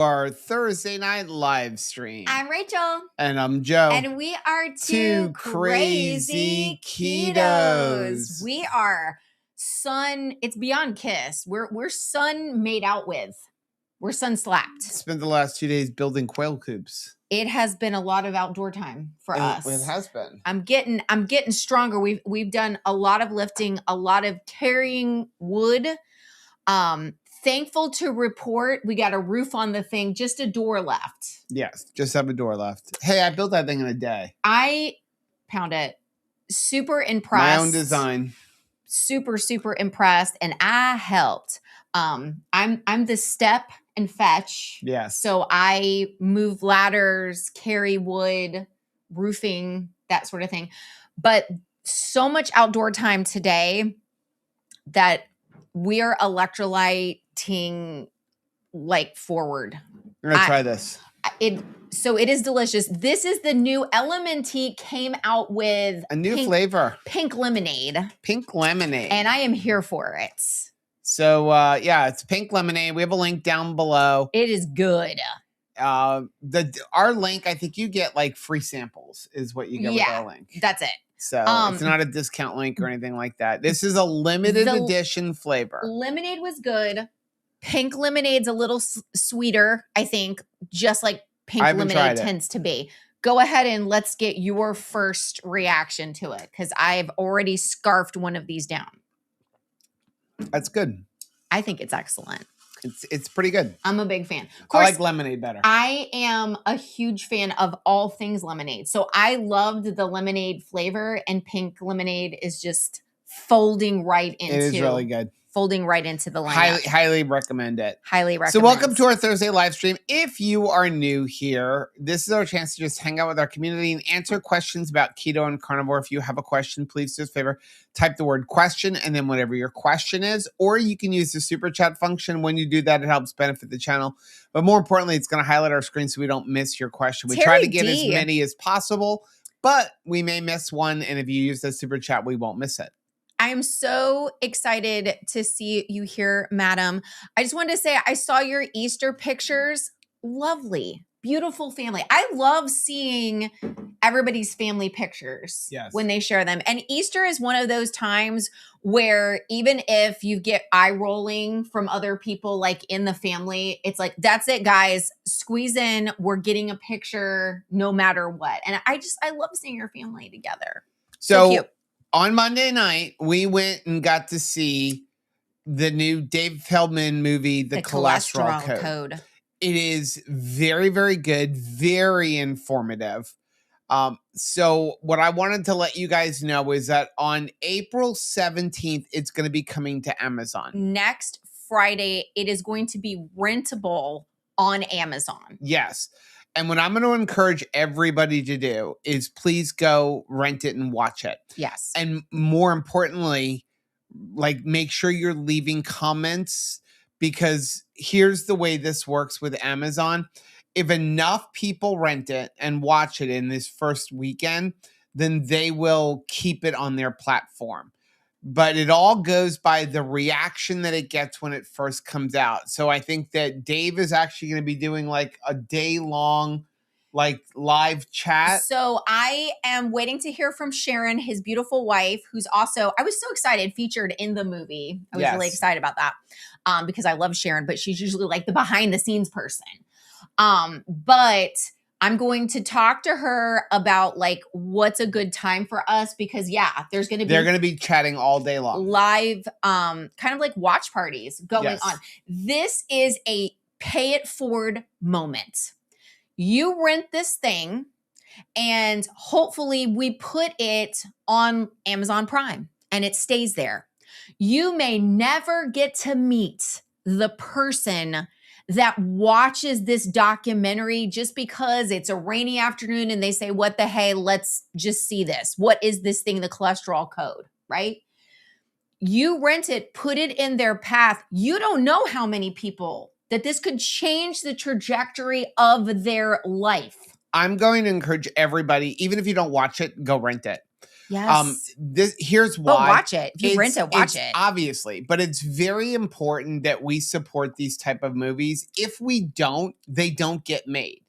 Our Thursday night live stream. I'm Rachel. And I'm Joe. And we are two crazy ketos. We are it's beyond kiss. We're sun made out with. We're sun slapped. Spent the last 2 days building quail coops. It has been a lot of outdoor time for us. It has been. I'm getting stronger. We've done a lot of lifting, a lot of carrying wood. Thankful to report we got a roof on the thing, just a door left. Yes, just have a door left. Hey, I built that thing in a day. I found it. Super impressed. My own design. Super impressed, and I helped. I'm the step and fetch. Yes. So I move ladders, carry wood, roofing, that sort of thing. But so much outdoor time today that we are electrolyting like forward. I'm gonna try this. So it is delicious. This is the new LMNT came out with a new flavor. Pink lemonade. Pink lemonade. And I am here for it. So yeah, it's pink lemonade. We have a link down below. It is good. Our link, I think you get like free samples is what you get with our link. That's it. So it's not a discount link or anything like that. This is a limited edition flavor. Lemonade was good. Pink lemonade's a little sweeter, I think, just like pink lemonade tends to be. Go ahead and let's get your first reaction to it, because I've already scarfed one of these down. That's good. I think it's excellent. It's pretty good. I'm a big fan. Of course, I like lemonade better. I am a huge fan of all things lemonade. So I loved the lemonade flavor, and pink lemonade is just folding right into. It is really good. Folding right into the lineup. Highly recommend it. Highly recommend. So welcome to our Thursday live stream. If you are new here, this is our chance to just hang out with our community and answer questions about keto and carnivore. If you have a question, please do us a favor, type the word question and then whatever your question is, or you can use the super chat function. When you do that, it helps benefit the channel. But more importantly, it's going to highlight our screen so we don't miss your question. We try to get as many as possible, but we may miss one. And if you use the super chat, we won't miss it. I am so excited to see you here, madam. I just wanted to say I saw your Easter pictures. Lovely, beautiful family. I love seeing everybody's family pictures when they share them. And Easter is one of those times where even if you get eye rolling from other people like in the family, it's like, that's it, guys. Squeeze in. We're getting a picture no matter what. And I love seeing your family together. So cute. On Monday night, we went and got to see the new Dave Feldman movie, The Cholesterol Code. It is very, very good, very informative. So what I wanted to let you guys know is that on April 17th, it's going to be coming to Amazon. Next Friday, it is going to be rentable on Amazon. Yes. And what I'm going to encourage everybody to do is please go rent it and watch it. Yes. And more importantly, like make sure you're leaving comments, because here's the way this works with Amazon. If enough people rent it and watch it in this first weekend, then they will keep it on their platform. But it all goes by the reaction that it gets when it first comes out. So I think that Dave is actually going to be doing like a day-long like live chat. So I am waiting to hear from Sharon, his beautiful wife, who's also, I was so excited, featured in the movie. I was really excited about that because I love Sharon, but she's usually like the behind the scenes person. But I'm going to talk to her about like what's a good time for us, because they're going to be chatting all day long. Live, kind of like watch parties going on. This is a pay it forward moment. You rent this thing and hopefully we put it on Amazon Prime and it stays there. You may never get to meet the person that watches this documentary just because it's a rainy afternoon and they say, what the hey, let's just see this. What is this thing, the cholesterol code, right? You rent it, put it in their path. You don't know how many people that this could change the trajectory of their life. I'm going to encourage everybody, even if you don't watch it, go rent it. Yes. Here's why. But watch it. If you rent it, watch it. Obviously, but it's very important that we support these type of movies. If we don't, they don't get made.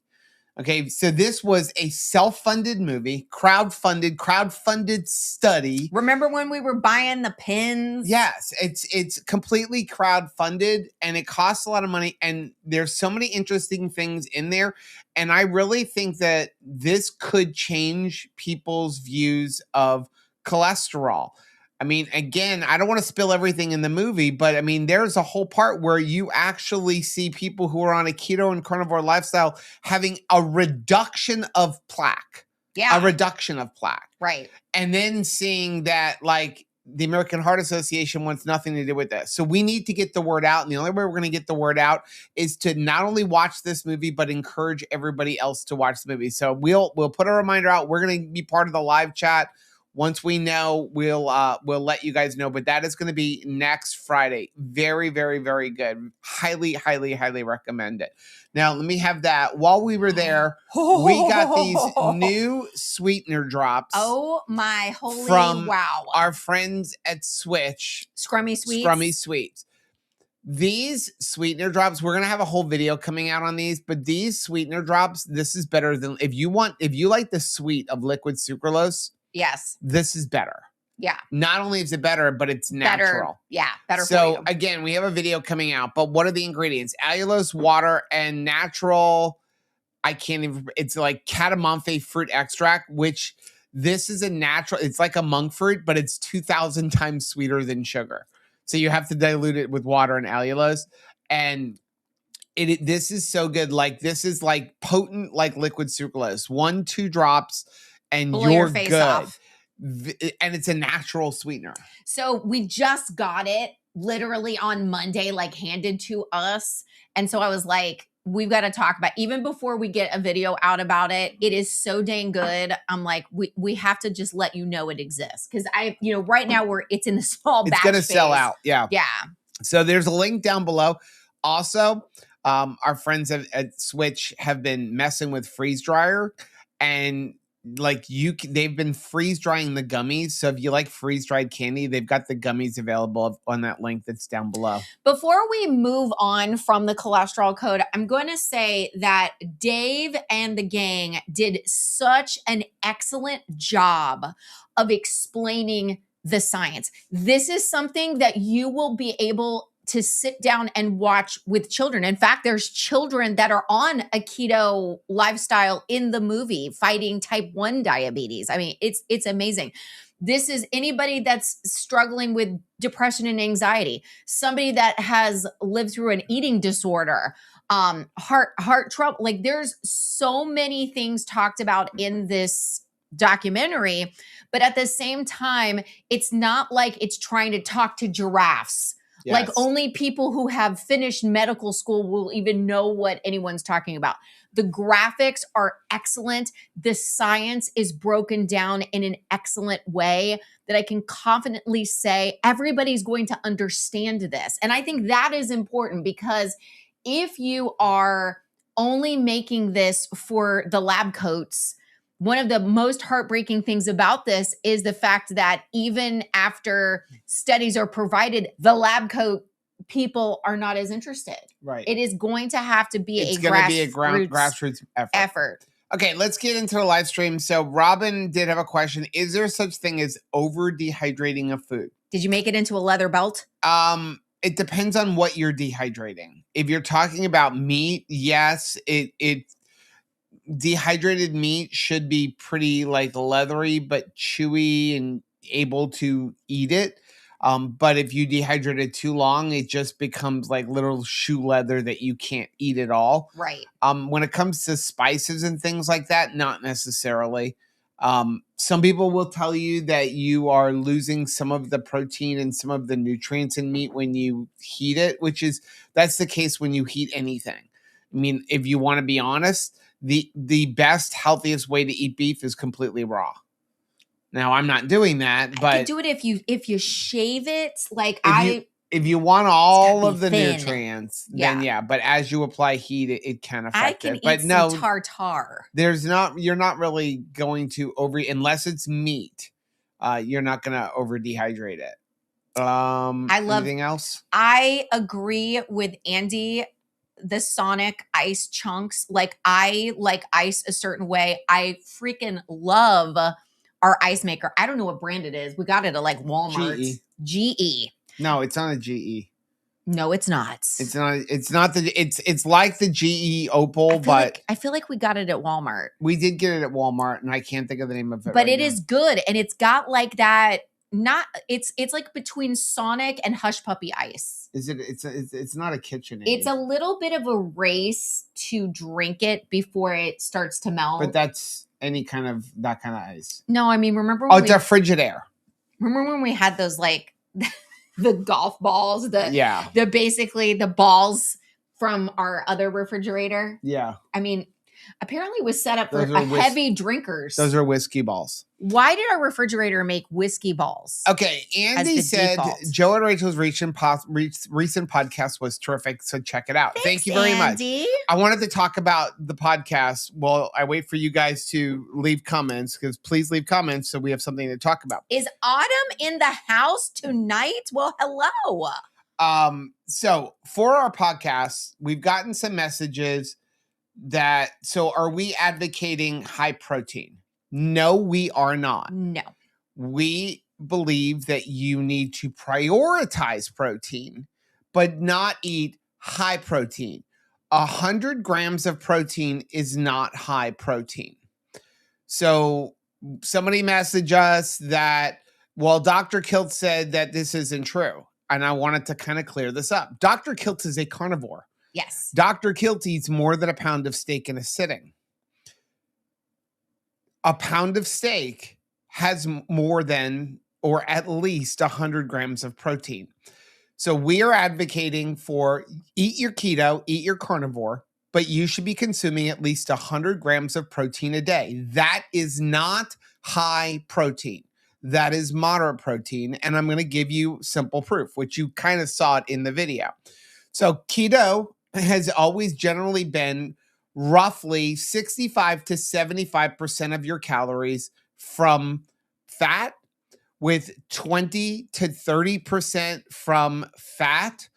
Okay, so this was a self-funded movie, crowd-funded study. Remember when we were buying the pins? Yes, it's completely crowd-funded, and it costs a lot of money, and there's so many interesting things in there, and I really think that this could change people's views of cholesterol. I mean, again, I don't want to spill everything in the movie, but I mean, there's a whole part where you actually see people who are on a keto and carnivore lifestyle having a reduction of plaque. Yeah. A reduction of plaque. Right. And then seeing that, like, the American Heart Association wants nothing to do with this. So we need to get the word out. And the only way we're going to get the word out is to not only watch this movie, but encourage everybody else to watch the movie. So we'll put a reminder out. We're going to be part of the live chat. Once we know, we'll let you guys know. But that is going to be next Friday. Very, very, very good. Highly, highly, highly recommend it. Now, let me have that. While we were there, we got these new sweetener drops. Oh, my holy from wow. Our friends at Switch. Scrummy Sweets. Scrummy Sweets. These sweetener drops, we're going to have a whole video coming out on these, but these sweetener drops, this is better than, if you like the sweet of liquid sucralose, yes, this is better. Yeah. Not only is it better, but it's natural. Better so for you. Again, we have a video coming out, but what are the ingredients? Allulose, water, and natural, it's like catamomphe fruit extract, which this is a natural, it's like a monk fruit, but it's 2,000 times sweeter than sugar. So you have to dilute it with water and allulose. And this is so good. Like, this is like potent, like liquid sucralose. 1-2 drops and blow you're your face good. off. And it's a natural sweetener. So we just got it literally on Monday, like handed to us. And so I was like, we've got to talk about, even before we get a video out about it. It is so dang good. I'm like, we have to just let you know it exists. Cause right now it's in the small batch. It's going to sell out. Yeah. Yeah. So there's a link down below. Also, our friends at Switch have been messing with freeze dryer, and like they've been freeze drying the gummies. So if you like freeze dried candy, they've got the gummies available on that link that's down below. Before we move on from the cholesterol code, I'm going to say that Dave and the gang did such an excellent job of explaining the science. This is something that you will be able to sit down and watch with children. In fact, there's children that are on a keto lifestyle in the movie fighting type 1 diabetes. I mean, it's amazing. This is anybody that's struggling with depression and anxiety, somebody that has lived through an eating disorder, heart trouble. Like, there's so many things talked about in this documentary, but at the same time, it's not like it's trying to talk to giraffes. Yes. Like, only people who have finished medical school will even know what anyone's talking about. The graphics are excellent. The science is broken down in an excellent way that I can confidently say everybody's going to understand this. And I think that is important, because if you are only making this for the lab coats, one of the most heartbreaking things about this is the fact that even after studies are provided, the lab coat people are not as interested. Right. It is going to have to be a grassroots effort. Okay, let's get into the live stream. So Robin did have a question. Is there such thing as over dehydrating of food? Did you make it into a leather belt? It depends on what you're dehydrating. If you're talking about meat, yes, dehydrated meat should be pretty like leathery but chewy and able to eat it. But if you dehydrate it too long, it just becomes like little shoe leather that you can't eat at all. Right. When it comes to spices and things like that, not necessarily. Some people will tell you that you are losing some of the protein and some of the nutrients in meat when you heat it, that's the case when you heat anything. I mean, if you want to be honest, the best, healthiest way to eat beef is completely raw. Now, I'm not doing that, but I could do it if you shave it. Like, if you want all of the nutrients, then yeah. But as you apply heat, it can affect it. But no, tartar. You're not really going to unless it's meat. you're not going to over dehydrate it. Anything else? I agree with Andy. The Sonic ice chunks, like I like ice a certain way. I freaking love our ice maker. I don't know what brand it is. We got it at like Walmart. GE. No, it's not a GE. No, it's not. It's not. It's like the GE Opal, but I feel like we got it at Walmart. We did get it at Walmart, and I can't think of the name of it. But it is good, and it's got like that. It's like between Sonic and Hush Puppy ice. Is it? It's not a KitchenAid. It's a little bit of a race to drink it before it starts to melt. But that's any kind of that kind of ice. No, I mean, remember? It's a Frigidaire. Remember when we had those like the golf balls? Yeah. The basically the balls from our other refrigerator. Yeah. I mean, apparently it was set up for heavy drinkers. Those are whiskey balls. Why did our refrigerator make whiskey balls? Okay, Andy said default? Joe and Rachel's recent podcast was terrific, so check it out. Thanks, thank you very Andy. much. I wanted to talk about the podcast while I wait for you guys to leave comments, because please leave comments so we have something to talk about. Is Autumn in the house tonight? Well, hello. So for our podcast, we've gotten some messages so are we advocating high protein? No, we are not. No. We believe that you need to prioritize protein, but not eat high protein. 100 grams of protein is not high protein. So somebody messaged us that, well, Dr. Kilt said that this isn't true. And I wanted to kind of clear this up. Dr. Kilt is a carnivore. Yes. Dr. Kilt eats more than a pound of steak in a sitting. A pound of steak has more than, or at least 100 grams of protein. So we are advocating for eat your keto, eat your carnivore, but you should be consuming at least 100 grams of protein a day. That is not high protein. That is moderate protein. And I'm going to give you simple proof, which you kind of saw it in the video. So keto has always generally been roughly 65 to 75% of your calories from fat, with 20 to 30% from fat,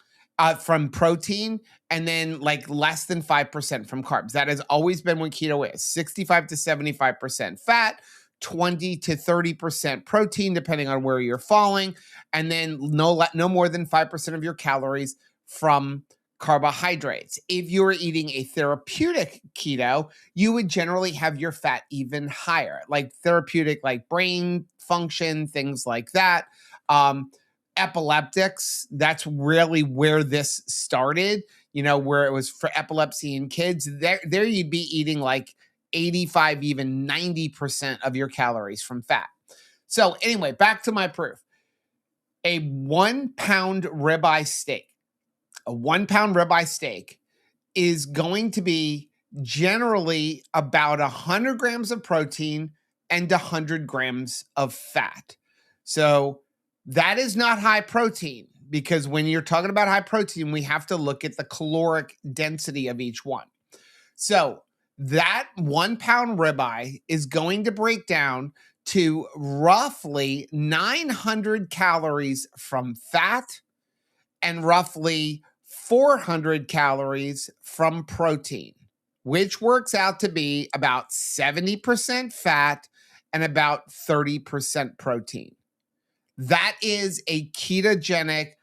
from protein, and then like less than 5% from carbs. That has always been what keto is: 65 to 75% fat, 20 to 30% protein, depending on where you're falling, and then no more than 5% of your calories from carbohydrates. If you're eating a therapeutic keto, you would generally have your fat even higher, like therapeutic, like brain function, things like that. Epileptics, that's really where this started, where it was for epilepsy in kids. There you'd be eating like 85, even 90% of your calories from fat. So anyway, back to my proof. A 1 pound ribeye steak. A 1 pound ribeye steak is going to be generally about 100 grams of protein and 100 grams of fat. So that is not high protein, because when you're talking about high protein, we have to look at the caloric density of each one. So that 1 pound ribeye is going to break down to roughly 900 calories from fat and roughly 400 calories from protein, which works out to be about 70% fat and about 30% protein. That is a ketogenic,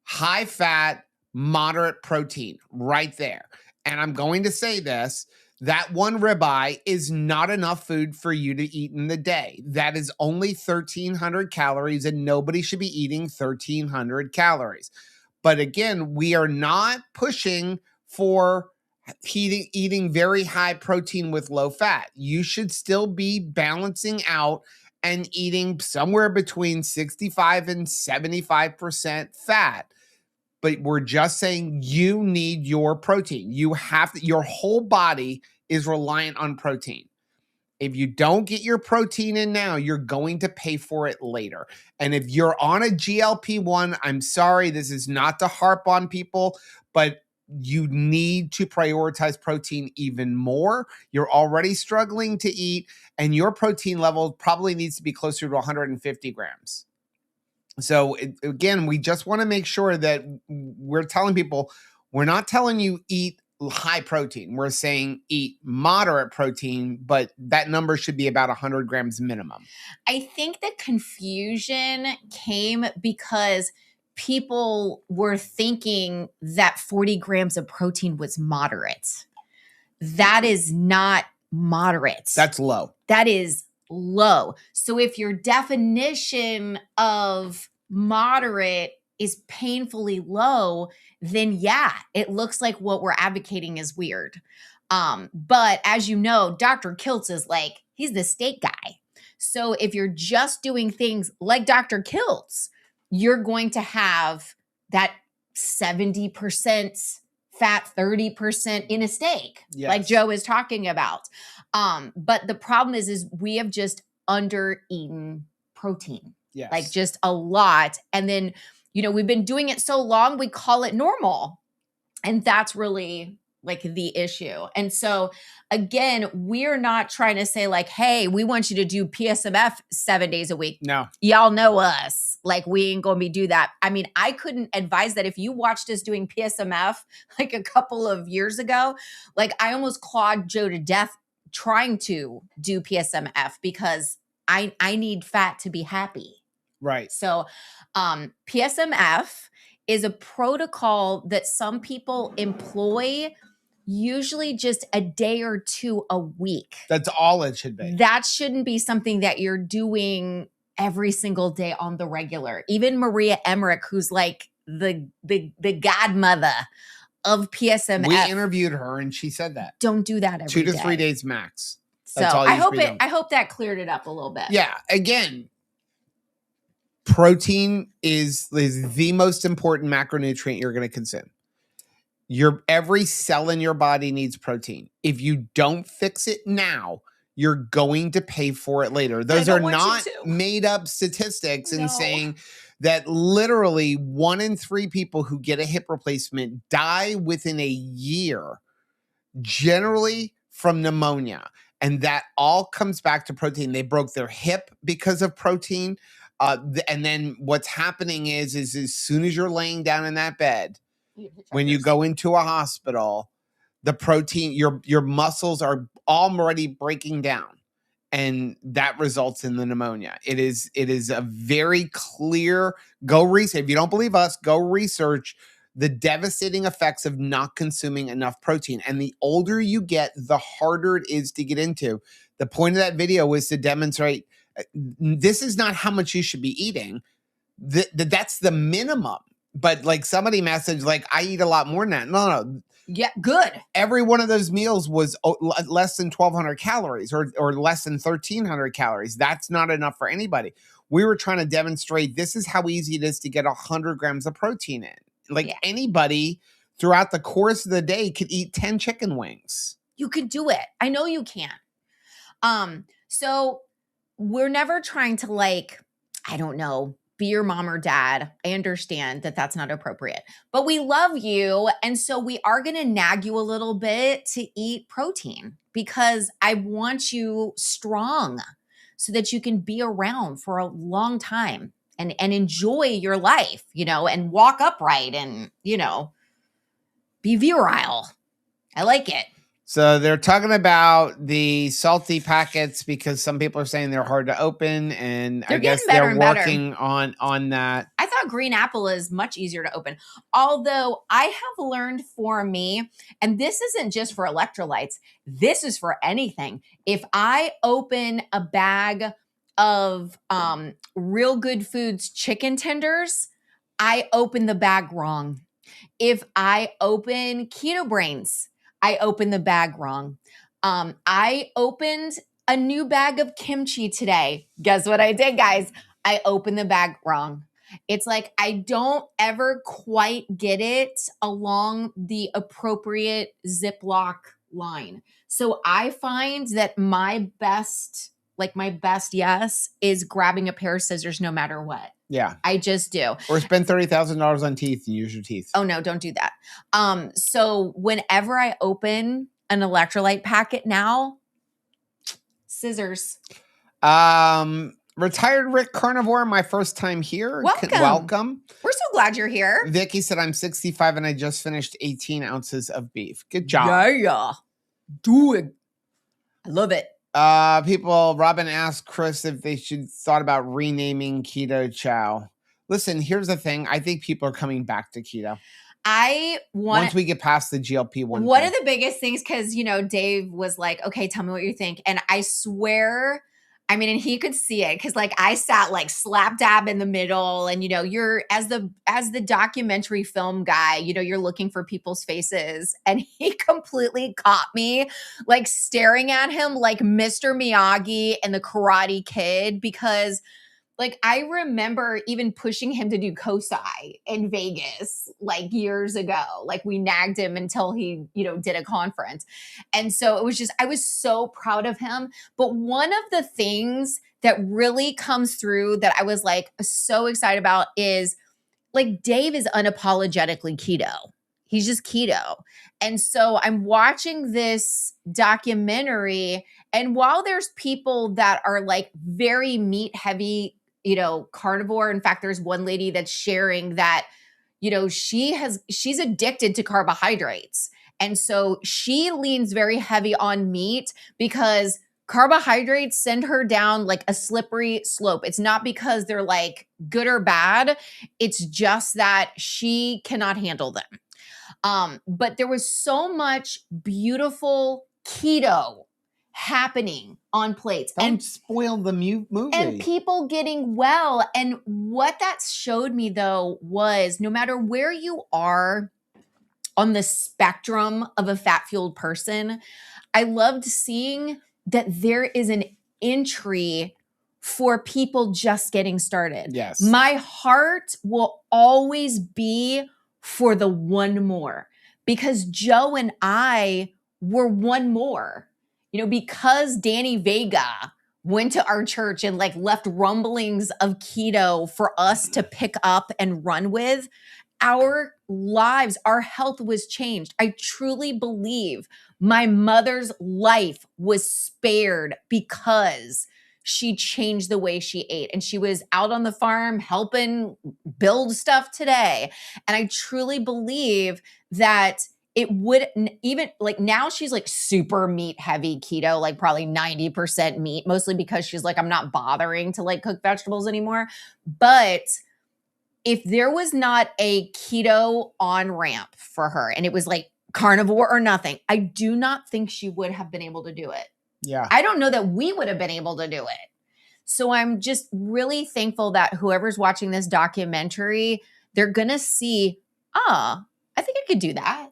high fat, moderate protein right there. And I'm going to say this: that one ribeye is not enough food for you to eat in the day. That is only 1,300 calories, and nobody should be eating 1,300 calories. But again, we are not pushing for eating very high protein with low fat. You should still be balancing out and eating somewhere between 65 and 75% fat. But we're just saying you need your protein. Your whole body is reliant on protein. If you don't get your protein in now, you're going to pay for it later. And if you're on a GLP-1, I'm sorry, this is not to harp on people, but you need to prioritize protein even more. You're already struggling to eat, and your protein level probably needs to be closer to 150 grams. So again, we just want to make sure that we're telling people, we're not telling you eat high protein. We're saying eat moderate protein, but that number should be about 100 grams minimum. I think the confusion came because people were thinking that 40 grams of protein was moderate. That is not moderate. That's low. That is low. So if your definition of moderate is painfully low, then yeah, it looks like what we're advocating is weird. But as you know, Dr. Kiltz is like, he's the steak guy. So if you're just doing things like Dr. Kiltz, you're going to have that 70% fat, 30% in a steak, Yes. like Joe is talking about. But the problem is we have just under-eaten protein. Yes. Like just a lot. And then, we've been doing it so long, we call it normal. And that's really like the issue. And so again, we're not trying to say like, hey, we want you to do PSMF 7 days a week. No. Y'all know us. Like we ain't going to do that. I mean, I couldn't advise that. If you watched us doing PSMF like a couple of years ago, like I almost clawed Joe to death trying to do PSMF because I need fat to be happy. Right. So PSMF is a protocol that some people employ, usually just a day or two a week. That's all it should be. That shouldn't be something that you're doing every single day on the regular. Even Maria Emmerich, who's like the godmother of PSMF. We interviewed her and she said that. Don't do that every 2 to day. 3 days max. So That's all I hope that cleared it up a little bit. Yeah. Again, protein is the most important macronutrient you're going to consume. Every cell in your body needs protein. If you don't fix it now, you're going to pay for it later. Those are not made up statistics and saying that literally 1 in 3 people who get a hip replacement die within a year, generally from pneumonia. And that all comes back to protein. They broke their hip because of protein. And then what's happening is as soon as you're laying down in that bed, when you go into a hospital, the protein, your muscles are already breaking down, and that results in the pneumonia. It is a very clear, go research. If you don't believe us, go research the devastating effects of not consuming enough protein. And the older you get, the harder it is to get into. The point of that video was to demonstrate this is not how much you should be eating. That's the minimum. But like somebody messaged, like, I eat a lot more than that. No. Yeah, good. Every one of those meals was less than 1,200 calories or less than 1,300 calories. That's not enough for anybody. We were trying to demonstrate this is how easy it is to get 100 grams of protein in. Like anybody throughout the course of the day could eat 10 chicken wings. You could do it. I know you can. So we're never trying to like, I don't know, be your mom or dad. I understand that that's not appropriate, but we love you. And so we are going to nag you a little bit to eat protein because I want you strong so that you can be around for a long time and enjoy your life, and walk upright and, be virile. I like it. So they're talking about the salty packets because some people are saying they're hard to open, and I guess they're working on that. I thought green apple is much easier to open. Although I have learned for me, and this isn't just for electrolytes, this is for anything. If I open a bag of Real Good Foods chicken tenders, I open the bag wrong. If I open Keto Brains, I opened the bag wrong. I opened a new bag of kimchi today. Guess what I did, guys? I opened the bag wrong. It's like I don't ever quite get it along the appropriate Ziploc line. So I find that my best like my best yes is grabbing a pair of scissors no matter what. Yeah. I just do. Or spend $30,000 on teeth and use your teeth. Oh no, don't do that. So whenever I open an electrolyte packet now, scissors. Retired Rick Carnivore, my first time here. Welcome. We're so glad you're here. Vicky said, I'm 65 and I just finished 18 ounces of beef. Good job. Yeah. Do it. I love it. Robin asked Chris if they should thought about renaming Keto Chow. Listen, here's the thing. I think people are coming back to keto. Once we get past the GLP-1. One of the biggest things, because, Dave was like, okay, tell me what you think. And I swear, I mean, and he could see it because I sat slap dab in the middle, and you're as the documentary film guy, you're looking for people's faces, and he completely caught me staring at him like Mr. Miyagi and the Karate Kid, because I remember even pushing him to do KOSI in Vegas years ago. We nagged him until he, did a conference. And so it was just, I was so proud of him. But one of the things that really comes through that I was so excited about is Dave is unapologetically keto. He's just keto. And so I'm watching this documentary, and while there's people that are very meat heavy, carnivore. In fact, there's one lady that's sharing that, she's addicted to carbohydrates. And so she leans very heavy on meat because carbohydrates send her down a slippery slope. It's not because they're good or bad. It's just that she cannot handle them. But there was so much beautiful keto happening on plates. Don't spoil the movie. And people getting well. And what that showed me, though, was no matter where you are on the spectrum of a fat-fueled person, I loved seeing that there is an entry for people just getting started. Yes. My heart will always be for the one more, because Joe and I were one more. Because Danny Vega went to our church and left rumblings of keto for us to pick up and run with, our lives, our health was changed. I truly believe my mother's life was spared because she changed the way she ate, and she was out on the farm helping build stuff today. And I truly believe that it would even now she's super meat heavy keto, probably 90% meat, mostly because she's I'm not bothering to cook vegetables anymore. But if there was not a keto on ramp for her and it was carnivore or nothing, I do not think she would have been able to do it. Yeah. I don't know that we would have been able to do it. So I'm just really thankful that whoever's watching this documentary, they're going to see, I think I could do that.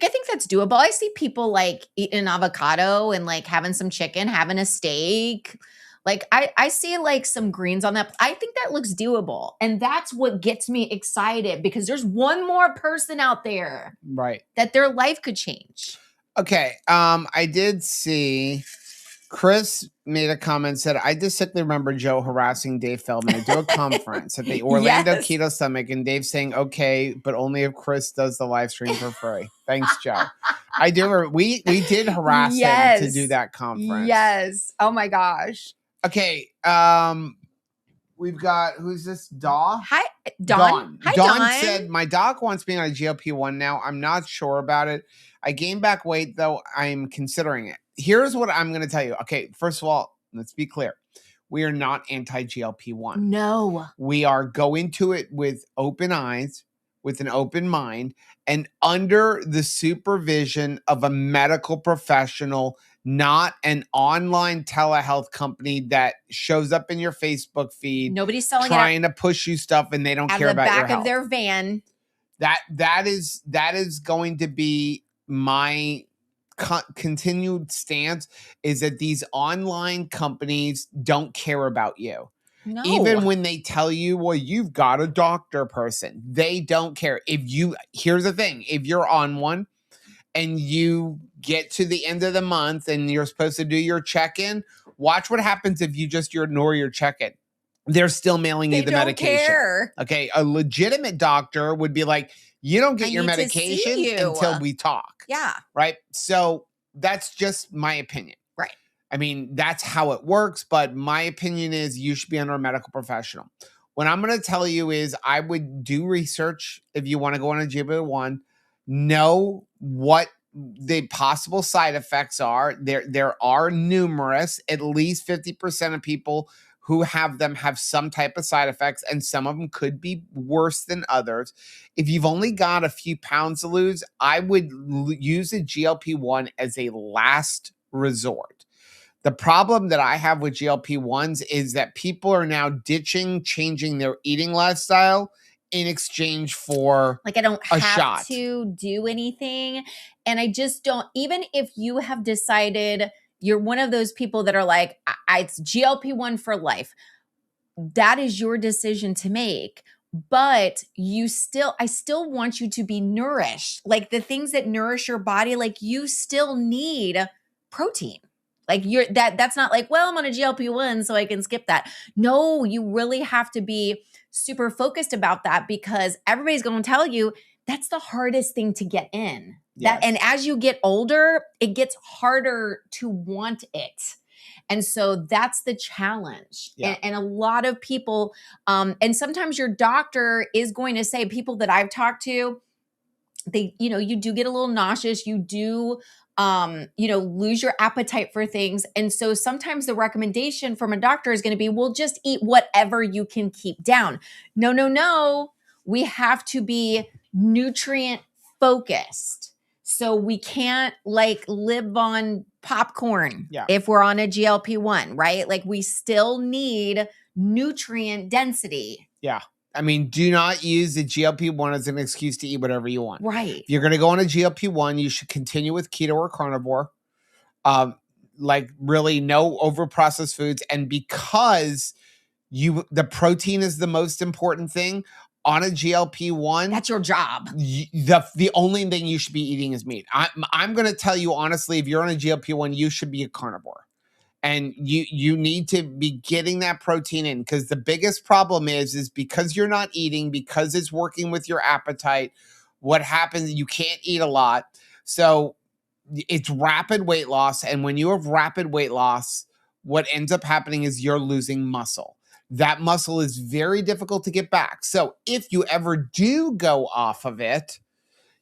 I think that's doable. I see people eating an avocado and having some chicken, having a steak. I see some greens on that. I think that looks doable. And that's what gets me excited, because there's one more person out there. Right. That their life could change. Okay. I did see Chris made a comment, said, I distinctly remember Joe harassing Dave Feldman to do a conference at the Orlando Yes. Keto Summit, and Dave saying, okay, but only if Chris does the live stream for free. Thanks, Joe. I do. We did harass him to do that conference. Yes. Oh my gosh. Okay. We've got, who's this? Dawn? Hi, Dawn. Hi, Dawn said, my doc wants me on a GLP-1 now. I'm not sure about it. I gained back weight, though. I'm considering it. Here's what I'm going to tell you. Okay, first of all, let's be clear. We are not anti-GLP-1. No. We are going to it with open eyes, with an open mind, and under the supervision of a medical professional, not an online telehealth company that shows up in your Facebook feed. Nobody's selling trying to push you stuff, and they don't care about your health. Out the back of their van. That is going to be my continued stance, is that these online companies don't care about you. No. Even when they tell you, well, you've got a doctor person, they don't care. Here's the thing, if you're on one and you get to the end of the month and you're supposed to do your check-in, Watch what happens if you ignore your check-in. They're still mailing you the medication. Care. Okay, a legitimate doctor would be like, you don't get your medication until we talk. Yeah. Right? So that's just my opinion. Right. I mean, that's how it works, but my opinion is you should be under a medical professional. What I'm going to tell you is I would do research if you want to go on a GLP-1, know what the possible side effects are. There are numerous, at least 50% of people who have them have some type of side effects, and some of them could be worse than others. If you've only got a few pounds to lose, I would use a GLP-1 as a last resort. The problem that I have with GLP-1s is that people are now changing their eating lifestyle in exchange for like I don't a have shot to do anything. And I just don't, even if you have decided you're one of those people that are like, it's GLP-1 for life, that is your decision to make. But I still want you to be nourished. Like the things that nourish your body, like you still need protein. Like that's not like, well, I'm on a GLP-1 so I can skip that. No, you really have to be super focused about that, because everybody's going to tell you that's the hardest thing to get in. Yes. And as you get older, it gets harder to want it. And so that's the challenge. Yeah. And a lot of people, and sometimes your doctor is going to say, people that I've talked to, you do get a little nauseous, you do, lose your appetite for things. And so sometimes the recommendation from a doctor is going to be, well, just eat whatever you can keep down. No. We have to be nutrient focused. So we can't live on popcorn if we're on a GLP-1, right? Like we still need nutrient density. Yeah. I mean, do not use the GLP-1 as an excuse to eat whatever you want. Right. If you're going to go on a GLP-1, you should continue with keto or carnivore. Really no over processed foods. And because the protein is the most important thing on a GLP-1, that's your job. The only thing you should be eating is meat. I'm going to tell you honestly, if you're on a GLP-1, you should be a carnivore. And you need to be getting that protein in, because the biggest problem is because you're not eating, because it's working with your appetite, what happens, you can't eat a lot. So it's rapid weight loss. And when you have rapid weight loss, what ends up happening is you're losing muscle. That muscle is very difficult to get back. So if you ever do go off of it,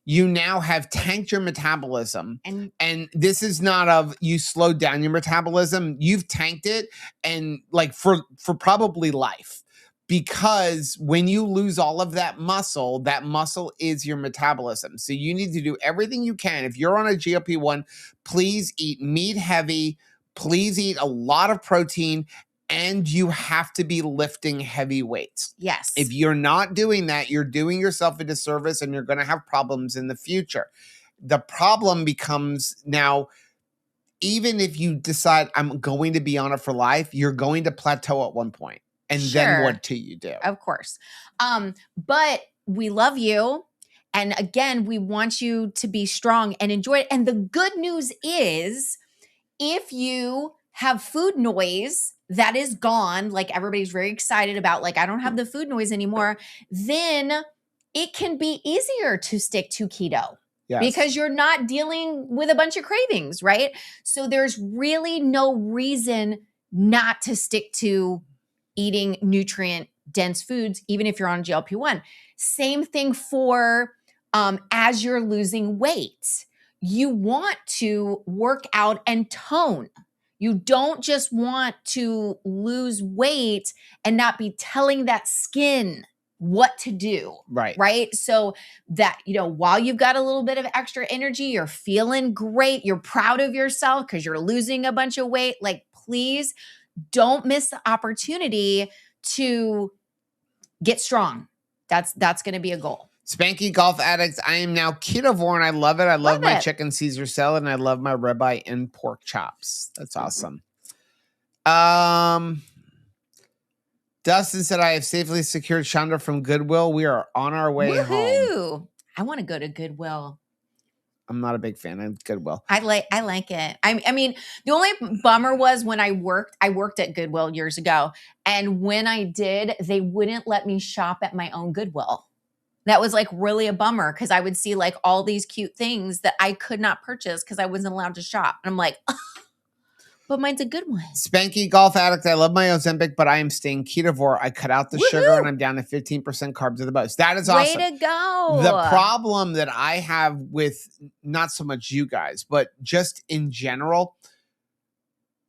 you now have tanked your metabolism. And this is not you slowed down your metabolism. You've tanked it, and for probably life. Because when you lose all of that muscle is your metabolism. So you need to do everything you can. If you're on a GLP-1, please eat meat heavy. Please eat a lot of protein. And you have to be lifting heavy weights. Yes. If you're not doing that, you're doing yourself a disservice, and you're going to have problems in the future. The problem becomes now, even if you decide I'm going to be on it for life, you're going to plateau at one point. And then what do you do? Of course. But we love you. And again, we want you to be strong and enjoy it. And the good news is, if you have food noise that is gone, like everybody's very excited about, like, I don't have the food noise anymore, then it can be easier to stick to keto. Yes. Because you're not dealing with a bunch of cravings, right? So there's really no reason not to stick to eating nutrient dense foods, even if you're on GLP-1. Same thing for as you're losing weight. You want to work out and tone. You don't just want to lose weight and not be telling that skin what to do. Right. Right. So that, while you've got a little bit of extra energy, you're feeling great, you're proud of yourself because you're losing a bunch of weight. Please don't miss the opportunity to get strong. That's going to be a goal. Spanky Golf Addicts, I am now ketovore, and I love it. I love my chicken Caesar salad, and I love my ribeye and pork chops. That's awesome. Dustin said, I have safely secured Chandra from Goodwill. We are on our way home. I want to go to Goodwill. I'm not a big fan of Goodwill. I like it. I mean, the only bummer was when I worked at Goodwill years ago. And when I did, they wouldn't let me shop at my own Goodwill. That was like really a bummer because I would see like all these cute things that I could not purchase because I wasn't allowed to shop. And I'm like, but mine's a good one. Spanky Golf Addict, I love my Ozempic, but I am staying ketovore. I cut out the sugar and I'm down to 15% carbs at the most. That is awesome. Way to go. The problem that I have with not so much you guys, but just in general,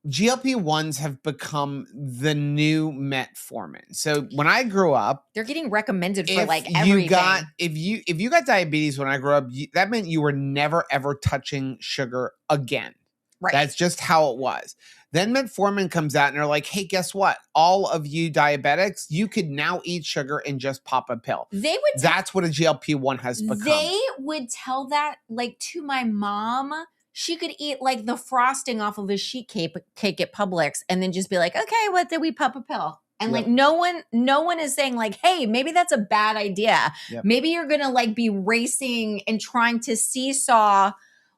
GLP-1s have become the new metformin. So when I grew up, they're getting recommended for like everything. If you got diabetes when I grew up, that meant you were never ever touching sugar again. Right. That's just how it was. Then metformin comes out and they're like, hey, guess what? All of you diabetics, you could now eat sugar and just pop a pill. That's what a GLP-1 has become. They would tell that like to my mom. She could eat like the frosting off of a sheet cake at Publix and then just be like, okay, what did we pop a pill? And like no one is saying like, hey, maybe that's a bad idea. Yep. Maybe you're going to like be racing and trying to seesaw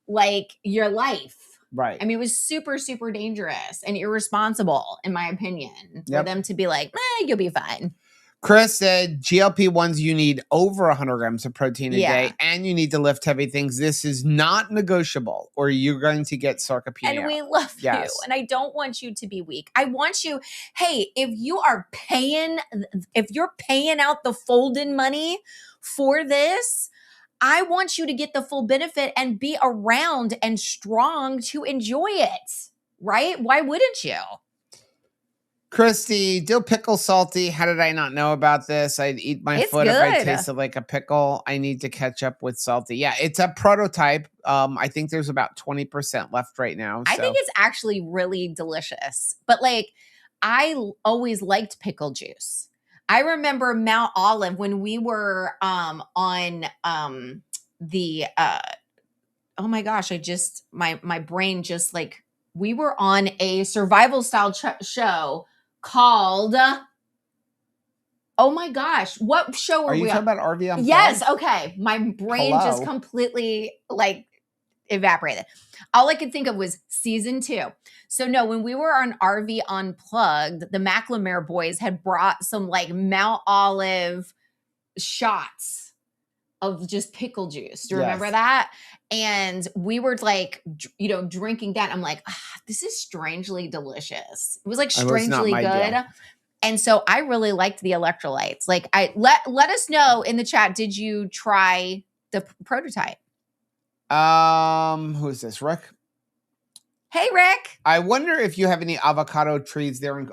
like your life. Right. I mean, it was super, super dangerous and irresponsible, in my opinion, for them to be like, you'll be fine. Chris said GLP-1s, you need over 100 grams of protein a day and you need to lift heavy things. This is not negotiable or you're going to get sarcopenia. And we love you. And I don't want you to be weak. I want you, hey, if you're paying out the fold-in money for this, I want you to get the full benefit and be around and strong to enjoy it, right? Why wouldn't you? Christy, dill pickle salty. How did I not know about this? I'd eat my foot if I tasted like a pickle. I need to catch up with salty. Yeah, it's a prototype. I think there's about 20% left right now. I think it's actually really delicious. But like, I always liked pickle juice. I remember Mount Olive when we were on the oh my gosh, my brain just like, we were on a survival style show called oh my gosh, what show were we on? Are you talking about RV Unplugged? Yes, okay. My brain just completely like evaporated. All I could think of was season 2. So no, when we were on RV Unplugged, the McLemore boys had brought some like Mount Olive shots of just pickle juice. Do you remember that? And we were like, drinking that. I'm like, this is strangely delicious. It was like strangely good. And so I really liked the electrolytes. Like let us know in the chat, did you try the prototype? Who is this? Rick? Hey, Rick. I wonder if you have any avocado trees there.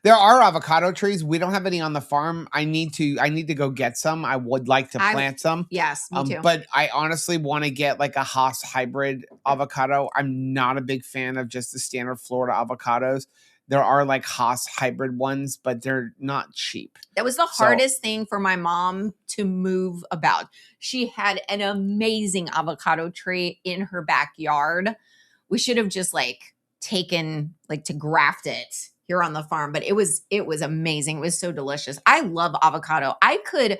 There are avocado trees. We don't have any on the farm. I need to go get some. I would like to plant some. Yes, me too. But I honestly want to get like a Haas hybrid avocado. I'm not a big fan of just the standard Florida avocados. There are like Haas hybrid ones, but they're not cheap. That was the hardest thing for my mom to move about. She had an amazing avocado tree in her backyard. We should have just like taken like to graft it here on the farm, but it was amazing. It was so delicious. I love avocado. I could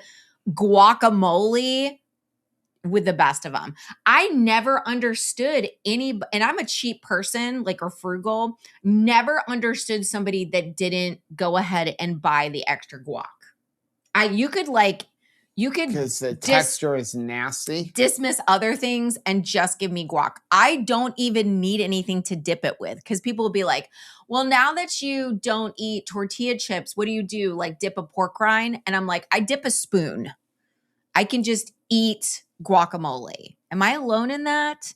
guacamole with the best of them. I never understood and I'm a cheap person, like, or frugal, never understood somebody that didn't go ahead and buy the extra guac. You could because the texture is nasty. Dismiss other things and just give me guac. I don't even need anything to dip it with because people will be like, well, now that you don't eat tortilla chips, what do you do? Like dip a pork rind? And I'm like, I dip a spoon. I can just eat guacamole. Am I alone in that?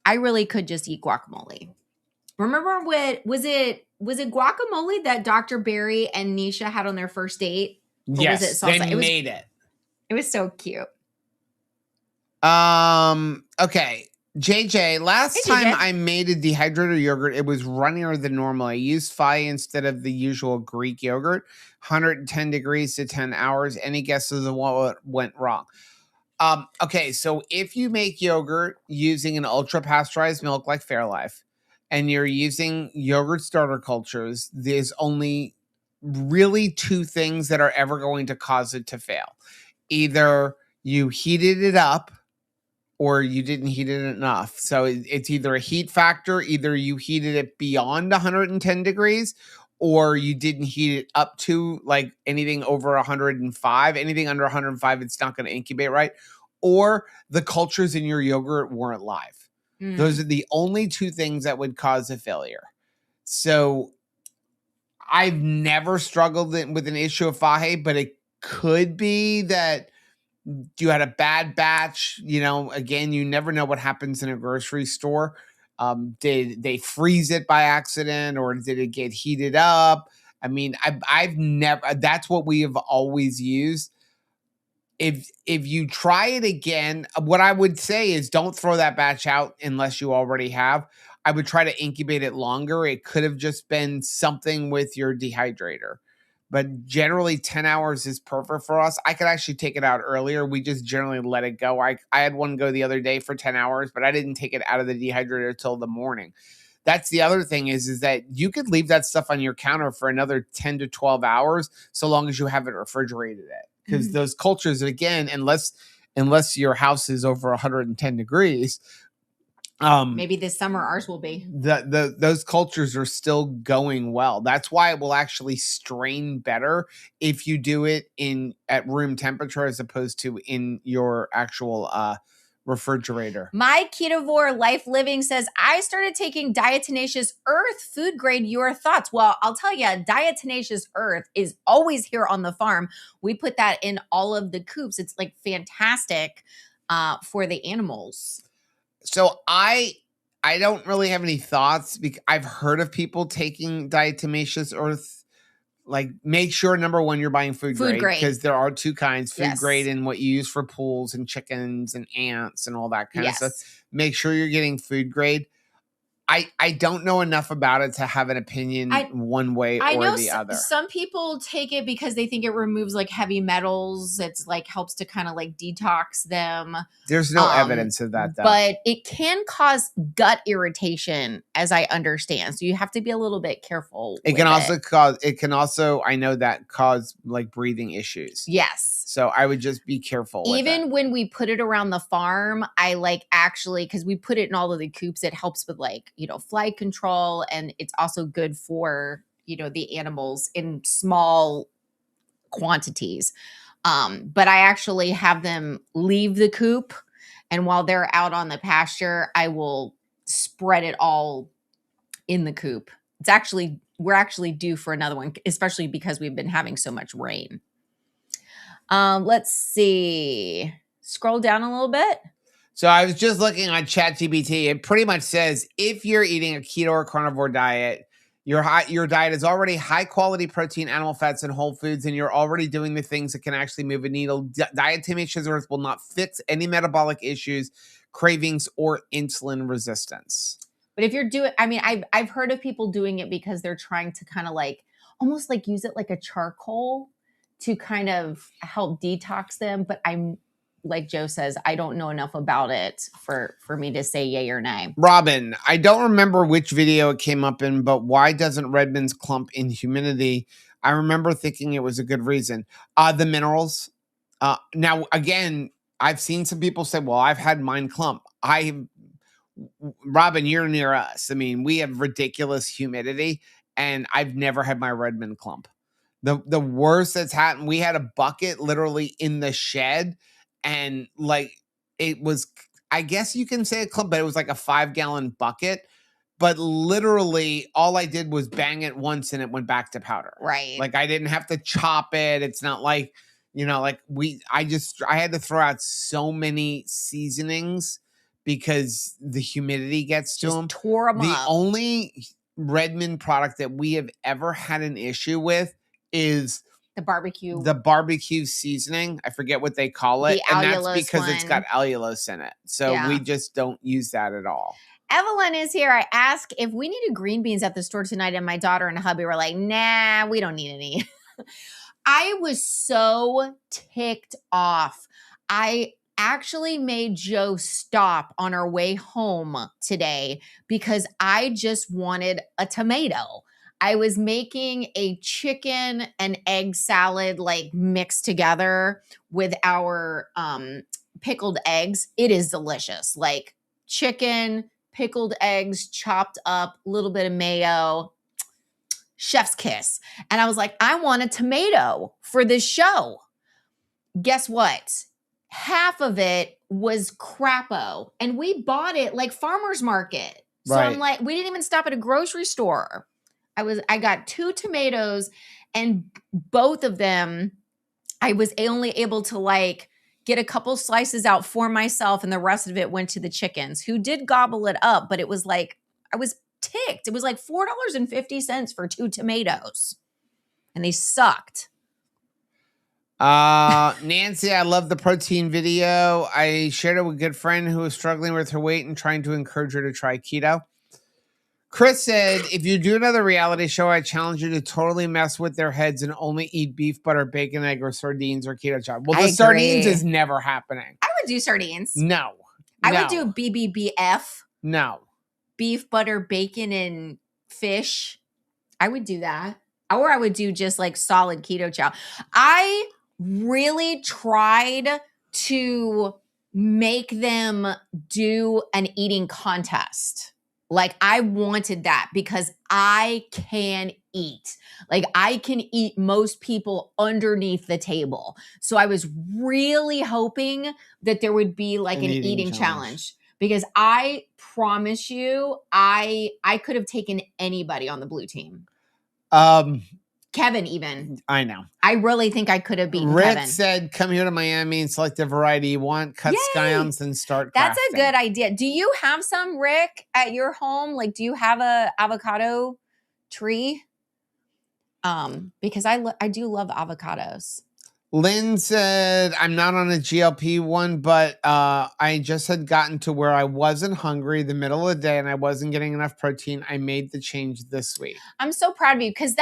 I really could just eat guacamole. Remember was it guacamole that Dr. Barry and Nisha had on their first date? Or yes, was it salsa? They made it. It was so cute. Okay. JJ, last time I made a dehydrated yogurt, it was runnier than normal. I used Phi instead of the usual Greek yogurt. 110 degrees to 10 hours. Any guesses of what went wrong? Okay, so if you make yogurt using an ultra pasteurized milk like Fairlife, and you're using yogurt starter cultures, there's only really 2 things that are ever going to cause it to fail. Either you heated it up or you didn't heat it enough. So it's either a heat factor, either you heated it beyond 110 degrees, or you didn't heat it up to like anything over 105. Anything under 105, it's not going to incubate right. Or the cultures in your yogurt weren't live. Those are the only two things that would cause a failure. So I've never struggled with an issue of faje, but it could be that you had a bad batch. You know, again, you never know what happens in a grocery store. Did they freeze it by accident, or did it get heated up? I mean, I've never. That's what we have always used. If you try it again, what I would say is don't throw that batch out unless you already have. I would try to incubate it longer. It could have just been something with your dehydrator. But generally 10 hours is perfect for us. I could actually take it out earlier. We just generally let it go. I had one go the other day for 10 hours, but I didn't take it out of the dehydrator till the morning. That's the other thing is that you could leave that stuff on your counter for another 10 to 12 hours so long as you haven't refrigerated it. Because those cultures, again, unless your house is over 110 degrees, maybe this summer ours will be. Those cultures are still going well. That's why it will actually strain better if you do it at room temperature as opposed to in your actual refrigerator. My Ketovore Life Living says, I started taking Diatomaceous Earth food grade. Your thoughts? Well, I'll tell you, Diatomaceous Earth is always here on the farm. We put that in all of the coops. It's like fantastic for the animals. So I don't really have any thoughts because I've heard of people taking Diatomaceous Earth. Like, make sure, number one, you're buying food grade because there are two kinds, food grade and what you use for pools and chickens and ants and all that kind of stuff. Make sure you're getting food grade. I don't know enough about it to have an opinion one way or the other. Some people take it because they think it removes like heavy metals. It's like helps to kind of like detox them. There's no evidence of that though. But it can cause gut irritation, as I understand. So you have to be a little bit careful. It can also I know that cause like breathing issues. Yes. So I would just be careful. Even when we put it around the farm, I like actually, because we put it in all of the coops, it helps with like, fly control. And it's also good for, the animals in small quantities. But I actually have them leave the coop. And while they're out on the pasture, I will spread it all in the coop. We're actually due for another one, especially because we've been having so much rain. Let's see. Scroll down a little bit. So I was just looking on ChatGPT. It pretty much says if you're eating a keto or carnivore diet, your diet is already high quality protein, animal fats, and whole foods, and you're already doing the things that can actually move a needle. Diatomaceous Earth will not fix any metabolic issues, cravings, or insulin resistance. But if you're doing, I've heard of people doing it because they're trying to kind of like almost like use it like a charcoal to kind of help detox them. But I'm like Joe says, I don't know enough about it for me to say yay or nay. Robin, I don't remember which video it came up in, but why doesn't Redmond's clump in humidity? I remember thinking it was a good reason. The minerals. Now, again, I've seen some people say, well, I've had mine clump. Robin, you're near us. I mean, we have ridiculous humidity, and I've never had my Redmond clump. The worst that's happened, we had a bucket literally in the shed, and like it was, I guess you can say a clump, but it was like a 5-gallon bucket. But literally all I did was bang it once and it went back to powder. Right. Like I didn't have to chop it. It's not like, like I had to throw out so many seasonings because the humidity gets to them. Tore them up. The only Redmond product that we have ever had an issue with is the barbecue seasoning. I forget what they call it. And that's because it's got allulose in it. So we just don't use that at all. Evelyn is here. I asked if we needed green beans at the store tonight, and my daughter and hubby were like, nah, we don't need any. I was so ticked off. I actually made Joe stop on our way home today because I just wanted a tomato. I was making a chicken and egg salad like mixed together with our pickled eggs, it is delicious. Like chicken, pickled eggs, chopped up, a little bit of mayo, chef's kiss. And I was like, I want a tomato for this show. Guess what? Half of it was crapo, and we bought it like farmer's market. So Right. I'm like, we didn't even stop at a grocery store. I got 2 tomatoes, and both of them, I was only able to like get a couple slices out for myself, and the rest of it went to the chickens, who did gobble it up, but it was like, I was ticked. It was like $4.50 for 2 tomatoes, and they sucked. Nancy, I love the protein video. I shared it with a good friend who was struggling with her weight and trying to encourage her to try keto. Chris said, if you do another reality show, I challenge you to totally mess with their heads and only eat beef, butter, bacon, egg, or sardines or keto chow. Well, the sardines is never happening. I would do sardines. No. I would do BBBF. No. Beef, butter, bacon, and fish. I would do that. Or I would do just like solid keto chow. I really tried to make them do an eating contest. Like I wanted that because I can eat. Like I can eat most people underneath the table. So I was really hoping that there would be like an eating challenge. Because I promise you, I could have taken anybody on the blue team. Kevin even. I know. I really think I could have beaten Rick Kevin. said, come here to Miami and select the variety you want, cut scions and start crafting. That's a good idea. Do you have some, Rick, at your home? Like, do you have a avocado tree? Because I do love avocados. Lynn said, I'm not on a GLP-1, but I just had gotten to where I wasn't hungry the middle of the day and I wasn't getting enough protein. I made the change this week. I'm so proud of you because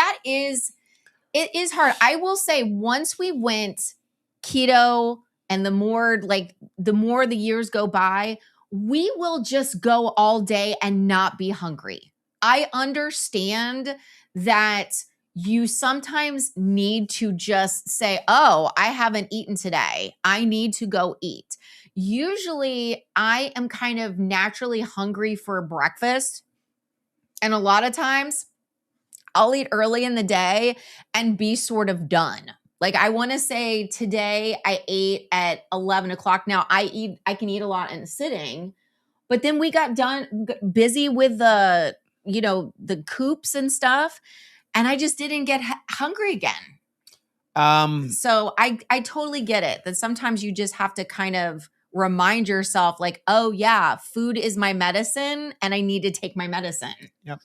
it is hard. I will say once we went keto and the more the years go by, we will just go all day and not be hungry. I understand that you sometimes need to just say, oh, I haven't eaten today. I need to go eat. Usually I am kind of naturally hungry for breakfast. And a lot of times I'll eat early in the day and be sort of done. Like I want to say today I ate at 11 o'clock. Now I can eat a lot in sitting, but then we got busy with the coops and stuff. And I just didn't get hungry again. So I totally get it that sometimes you just have to kind of remind yourself like, oh yeah, food is my medicine and I need to take my medicine. Yep.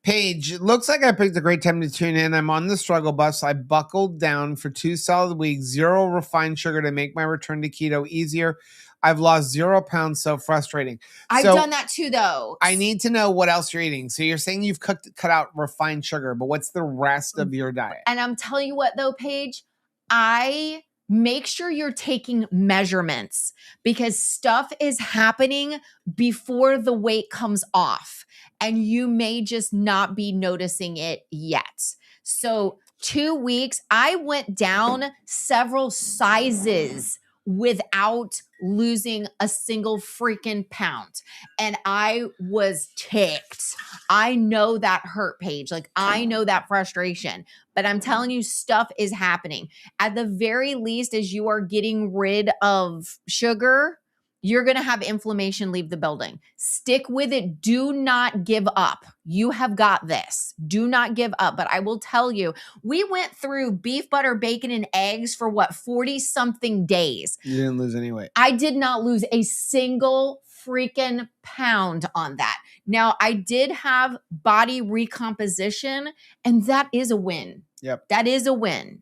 Paige, it looks like I picked a great time to tune in. I'm on the struggle bus. I buckled down for 2 solid weeks, 0 refined sugar to make my return to keto easier. I've lost 0 pounds, so frustrating. I've done that too, though. I need to know what else you're eating. So you're saying you've cut out refined sugar, but what's the rest of your diet? And I'm telling you what, though, Paige, I make sure you're taking measurements because stuff is happening before the weight comes off, and you may just not be noticing it yet. So 2 weeks, I went down several sizes without losing a single freaking pound. And I was ticked. I know that hurt, Paige. Like I know that frustration, but I'm telling you, stuff is happening. At the very least, as you are getting rid of sugar, you're going to have inflammation leave the building. Stick with it. Do not give up. You have got this. Do not give up. But I will tell you, we went through beef, butter, bacon, and eggs for 40-something days. You didn't lose any weight. I did not lose a single freaking pound on that. Now, I did have body recomposition, and that is a win. Yep. That is a win.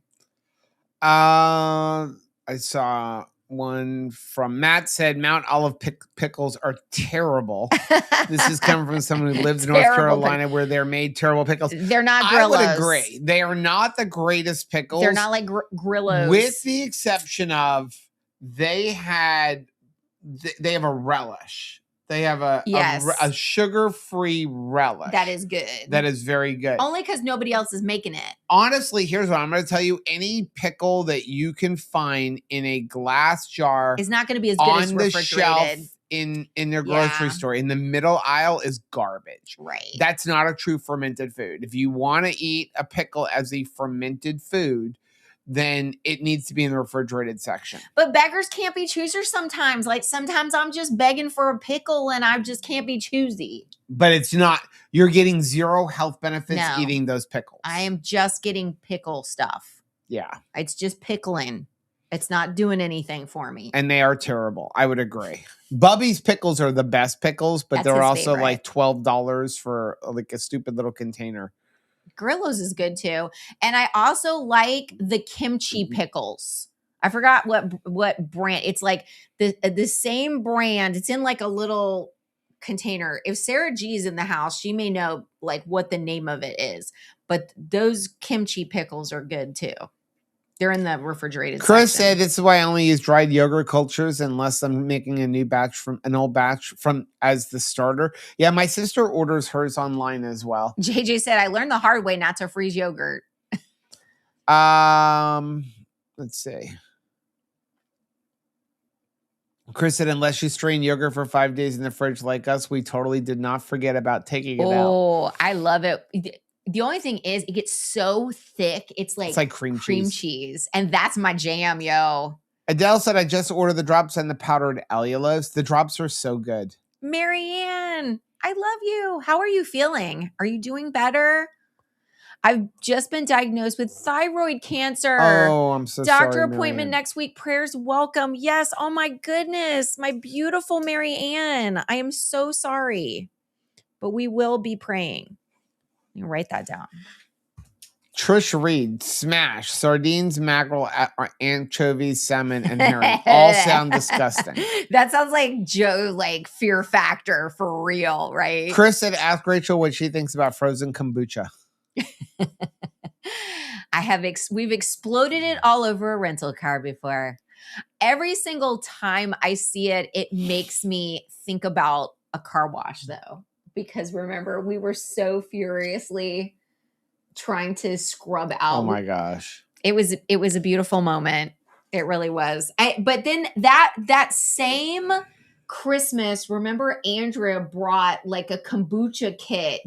I saw one from Matt said Mount Olive pickles are terrible. This is coming from someone who lives in North Carolina where they're made terrible pickles. They're not Grillos. I would agree. They are not the greatest pickles. They're not like Grillos. With the exception of they have a relish They have a sugar-free relish. That is good. That is very good. Only because nobody else is making it. Honestly, here's what I'm going to tell you. Any pickle that you can find in a glass jar is not going to be as good as refrigerated. Shelf in their grocery store in the middle aisle is garbage. Right. That's not a true fermented food. If you want to eat a pickle as a fermented food, then it needs to be in the refrigerated section. But beggars can't be choosers sometimes. Like sometimes I'm just begging for a pickle and I just can't be choosy. But it's not, you're getting zero health benefits eating those pickles. I am just getting pickle stuff. Yeah. It's just pickling. It's not doing anything for me. And they are terrible. I would agree. Bubby's pickles are the best pickles, but they're also favorite. Like $12 for like a stupid little container. Grillo's is good too. And I also like the kimchi pickles. I forgot what brand. It's like the same brand. It's in like a little container. If Sarah G's in the house, she may know like what the name of it is. But those kimchi pickles are good too. They're in the refrigerated Chris section. said, "This is why I only use dried yogurt cultures unless I'm making a new batch from an old batch from as the starter." Yeah, my sister orders hers online as well. JJ said, "I learned the hard way not to freeze yogurt." Let's see. Chris said, "Unless you strain yogurt for 5 days in the fridge like us, we totally did not forget about taking it out." Oh, I love it. The only thing is it gets so thick. It's like cream cheese. And that's my jam, yo. Adele said, "I just ordered the drops and the powdered allulose. The drops are so good." Marianne, I love you. How are you feeling? Are you doing better? I've just been diagnosed with thyroid cancer. Oh, I'm so sorry. Doctor appointment next week. Prayers welcome. Yes. Oh my goodness. My beautiful Marianne. I am so sorry. But we will be praying. You can write that down. Trish Reed, smash sardines, mackerel, anchovies, salmon, and herring. All sound disgusting. That sounds like Joe, like Fear Factor for real, right? Chris said, "Ask Rachel what she thinks about frozen kombucha." We've exploded it all over a rental car before. Every single time I see it, it makes me think about a car wash, though. Because remember, we were so furiously trying to scrub out. Oh my gosh. It was a beautiful moment. It really was. But then that same Christmas, remember Andrea brought like a kombucha kit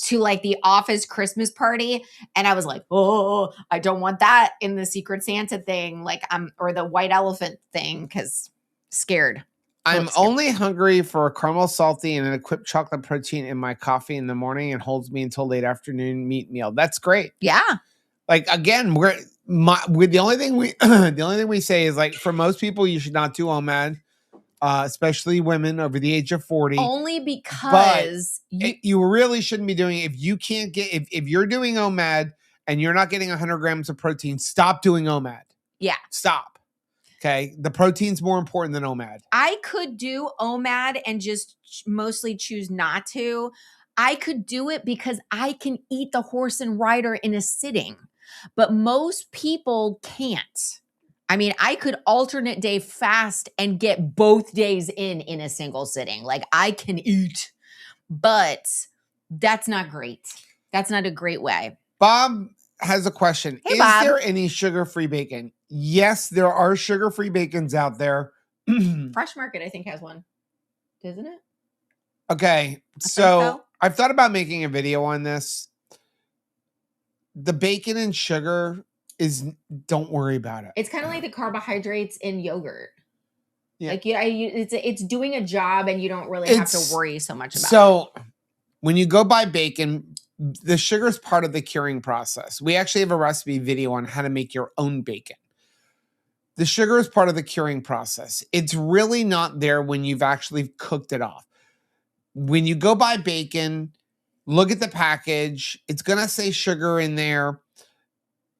to like the office Christmas party. And I was like, oh, I don't want that in the Secret Santa thing. Like or the white elephant thing. 'Cause scared. I'm only hungry for a caramel salty and an equipped chocolate protein in my coffee in the morning and holds me until late afternoon meat meal. That's great. Yeah. Like again, the only thing we say is like for most people you should not do OMAD, especially women over the age of 40. Only because you really shouldn't be doing it. If you can't get if you're doing OMAD and you're not getting 100 grams of protein, stop doing OMAD. Yeah. Stop. Okay, the protein's more important than OMAD. I could do OMAD and just mostly choose not to. I could do it because I can eat the horse and rider in a sitting, but most people can't. I mean, I could alternate day fast and get both days in a single sitting. Like I can eat, but that's not great. That's not a great way. Bob has a question. Hey, Is Bob. there any sugar-free bacon? Yes, there are sugar-free bacons out there. Fresh Market, I think, has one. Doesn't it? Okay, so I've thought about making a video on this. The bacon and sugar don't worry about it. It's kind of like the carbohydrates in yogurt. Yeah. Like it's doing a job and you don't really have to worry so much about it. So when you go buy bacon, the sugar is part of the curing process. We actually have a recipe video on how to make your own bacon. The sugar is part of the curing process. It's really not there when you've actually cooked it off. When you go buy bacon, look at the package. It's going to say sugar in there.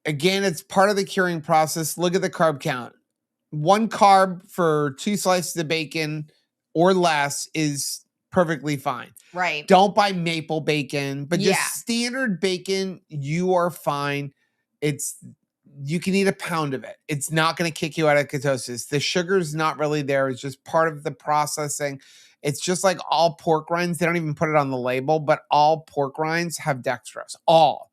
Again, it's part of the curing process. Look at the carb count. 1 carb for 2 slices of bacon or less is perfectly fine. Right. Don't buy maple bacon, but just standard bacon, you are fine. You can eat a pound of it. It's not going to kick you out of ketosis. The sugar's not really there. It's just part of the processing. It's just like all pork rinds. They don't even put it on the label, but all pork rinds have dextrose. All.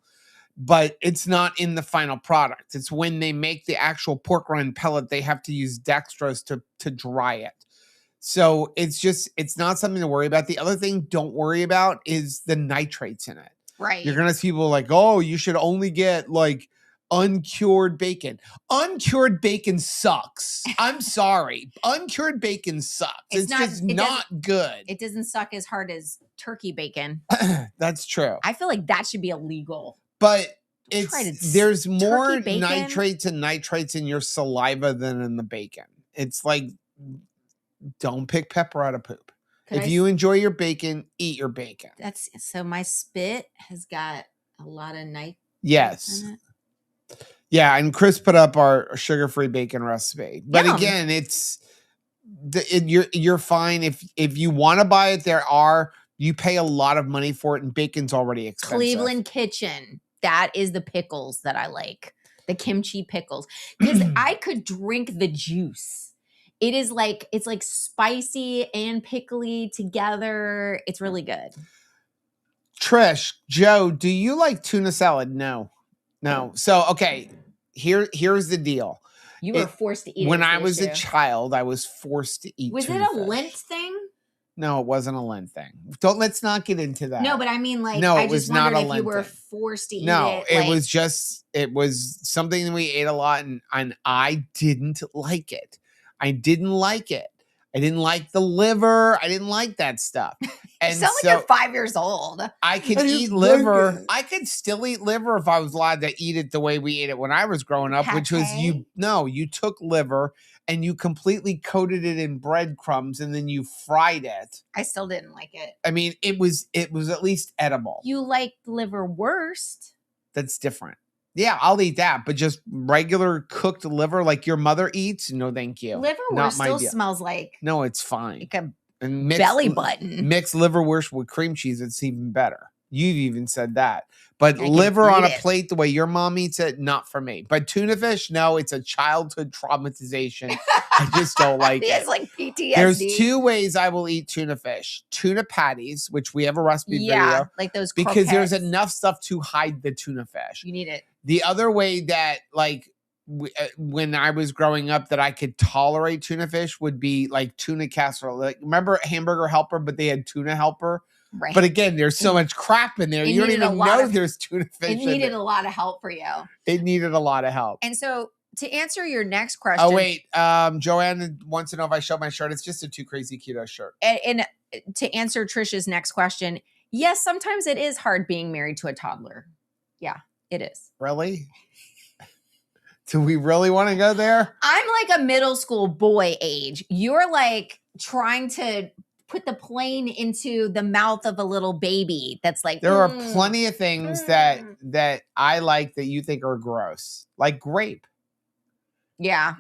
But it's not in the final product. It's when they make the actual pork rind pellet, they have to use dextrose to dry it. So it's not something to worry about. The other thing don't worry about is the nitrates in it. Right. You're going to see people like, oh, you should only get like uncured bacon. Uncured bacon sucks. I'm sorry. Uncured bacon sucks. It's just not good. It doesn't suck as hard as turkey bacon. That's true. I feel like that should be illegal. But there's more nitrates and nitrites in your saliva than in the bacon. It's like, don't pick pepper out of poop. If you enjoy your bacon, eat your bacon. So my spit has got a lot of nitrates. Yes. In it. Yeah, and Chris put up our sugar-free bacon recipe. But again, you're fine if you want to buy it. You pay a lot of money for it, and bacon's already expensive. Cleveland Kitchen. That is the pickles that I like. The kimchi pickles. Because I could drink the juice. It's like spicy and pickly together. It's really good. Trish, Joe, do you like tuna salad? No. So, okay, here's the deal. You were forced to eat it. When I was a child, I was forced to eat Was it a Lent thing? No, it wasn't a Lent thing. Let's not get into that. No, but I mean, like, no, I just wondered if you were forced to eat it. No, it was something that we ate a lot, and I didn't like it. I didn't like it. I didn't like the liver. I didn't like that stuff. And you sound like you're 5 years old. I could eat liver. I could still eat liver if I was allowed to eat it the way we ate it when I was growing up, which was you took liver and you completely coated it in breadcrumbs and then you fried it. I still didn't like it. I mean, it was at least edible. You liked liverwurst. That's different. Yeah, I'll eat that, but just regular cooked liver like your mother eats? No, thank you. Liverwurst still smells like... No, it's fine. Like a belly button. Mix liverwurst with cream cheese, it's even better. You've even said that. But liver on a plate, the way your mom eats it, not for me. But tuna fish, no, it's a childhood traumatization. I just don't like it. It's like PTSD. There's two ways I will eat tuna fish. Tuna patties, which we have a recipe video. Like those croquettes. Because there's enough stuff to hide the tuna fish. You need it. The other way that, like, when I was growing up that I could tolerate tuna fish would be like tuna casserole. Like, remember Hamburger Helper, but they had tuna helper? Right. But again, there's so much crap in there. You don't even know there's tuna fish. It needed a lot of help for you. It needed a lot of help. And so to answer your next question. Oh, wait. Joanne wants to know if I showed my shirt. It's just a Too Crazy Keto shirt. And to answer Trisha's next question, yes, sometimes it is hard being married to a toddler. Yeah, it is. Really? Do we really want to go there? I'm like a middle school boy age. You're like trying to put the plane into the mouth of a little baby that's like... There are plenty of things that I like that you think are gross. Like grape. Yeah.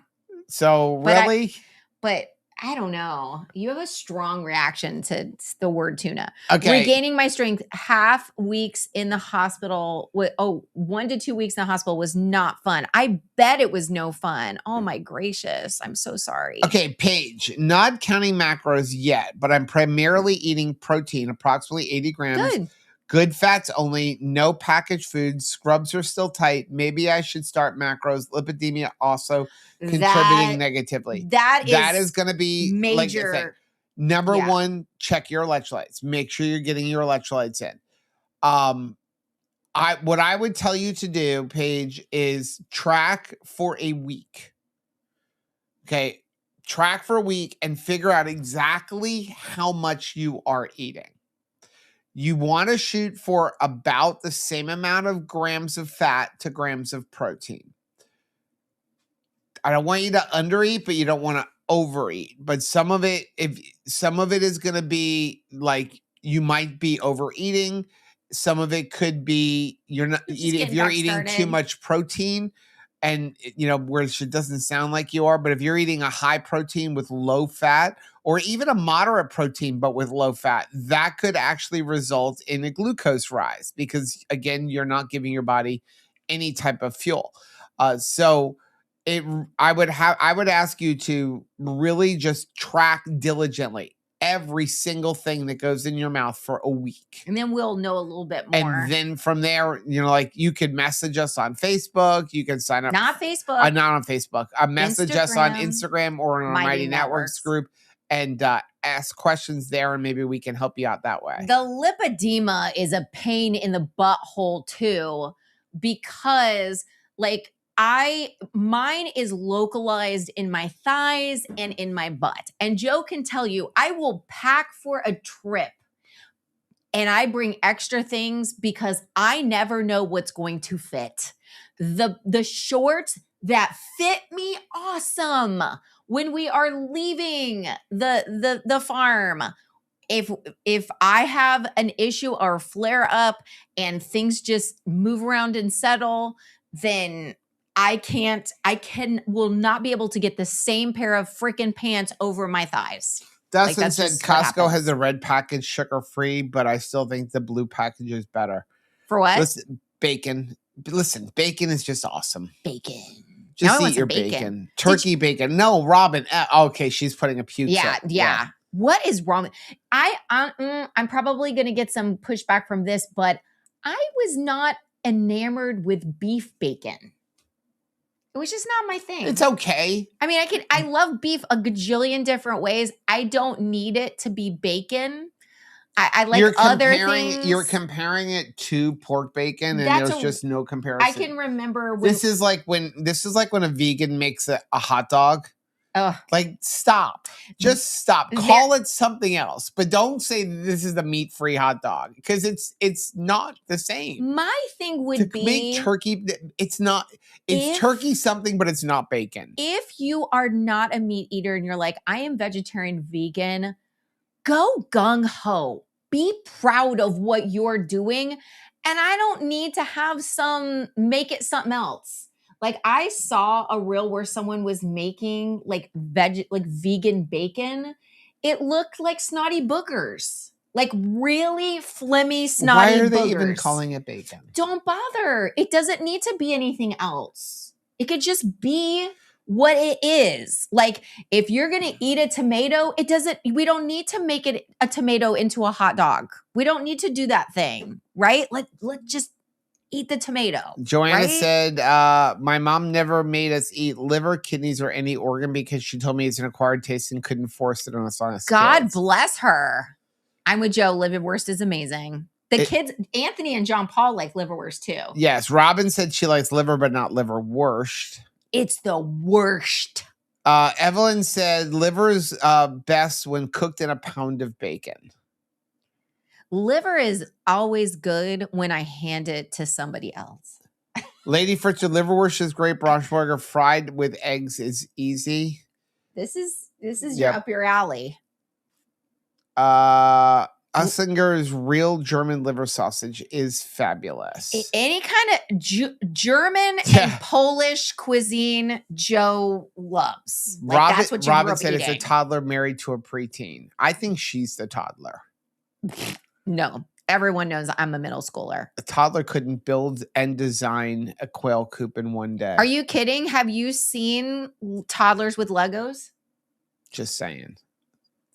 So really? But I don't know. You have a strong reaction to the word tuna. Okay. Regaining my strength, 1 week in the hospital. 1 to 2 weeks in the hospital was not fun. I bet it was no fun. Oh my gracious. I'm so sorry. Okay, Paige, not counting macros yet, but I'm primarily eating protein, approximately 80 grams. Good fats only, no packaged foods. Scrubs are still tight. Maybe I should start macros. Lipidemia also contributing negatively. That is going to be major. Like Number one, check your electrolytes. Make sure you're getting your electrolytes in. What I would tell you to do, Paige, is track for a week. Okay, track for a week and figure out exactly how much you are eating. You want to shoot for about the same amount of grams of fat to grams of protein. I don't want you to undereat, but you don't want to overeat. But some of it is going to be like you might be overeating. Some of it could be you're not eating if you're eating too much protein. And, which it doesn't sound like you are, but if you're eating a high protein with low fat or even a moderate protein, but with low fat, that could actually result in a glucose rise because, again, you're not giving your body any type of fuel. So I would ask you to really just track diligently every single thing that goes in your mouth for a week. And then we'll know a little bit more. And then from there, like you could message us on Facebook. You can sign up. Not Facebook. Not on Facebook. Message us on Instagram or in our Mighty Networks group and ask questions there, and maybe we can help you out that way. The lipedema is a pain in the butthole too, because like mine is localized in my thighs and in my butt. And Joe can tell you, I will pack for a trip and I bring extra things because I never know what's going to fit. The shorts that fit me awesome when we are leaving the farm. If I have an issue or flare up and things just move around and settle, then will not be able to get the same pair of freaking pants over my thighs. Dustin said Costco has a red package, sugar-free, but I still think the blue package is better. For what? Listen, bacon. Listen, bacon is just awesome. Bacon. Just eat your bacon. Turkey bacon. No, Robin. Okay, she's putting a puke. Yeah. What is wrong? I'm probably going to get some pushback from this, but I was not enamored with beef bacon. It was just not my thing. It's okay. I mean, I love beef a gajillion different ways. I don't need it to be bacon. I like other things. You're comparing it to pork bacon, and there's just no comparison. I can remember this is like when a vegan makes a hot dog. Like, stop. Just stop. Call it something else, but don't say this is the meat-free hot dog, because it's not the same. My thing would be make turkey. It's not. It's turkey something, but it's not bacon. If you are not a meat eater and you're like, I am vegetarian, vegan, go gung ho. Be proud of what you're doing, and I don't need to have make it something else. Like, I saw a reel where someone was making like vegan bacon. It looked like snotty boogers, like really phlegmy, snotty boogers. Why are they even calling it bacon? Don't bother. It doesn't need to be anything else. It could just be what it is. Like, if you're going to eat a tomato, we don't need to make it a tomato into a hot dog. We don't need to do that thing, right? Let's just eat the tomato. Joanna said, my mom never made us eat liver, kidneys, or any organ because she told me it's an acquired taste and couldn't force it on us on us. God bless her. I'm with Joe. Liverwurst is amazing. The kids, Anthony and John Paul, like liverwurst too. Yes. Robin said she likes liver, but not liverwurst. It's the worst. Evelyn said liver's best when cooked in a pound of bacon. Liver is always good when I hand it to somebody else. Lady Fritz, liverwurst is great. Braunschweiger fried with eggs is easy. This is up your alley. Ussinger's real German liver sausage is fabulous. Any kind of German and Polish cuisine Joe loves. Like, that's what you Robin said eating. It's a toddler married to a preteen. I think she's the toddler. No, everyone knows I'm a middle schooler. A toddler couldn't build and design a quail coop in one day. Are you kidding? Have you seen toddlers with Legos? Just saying.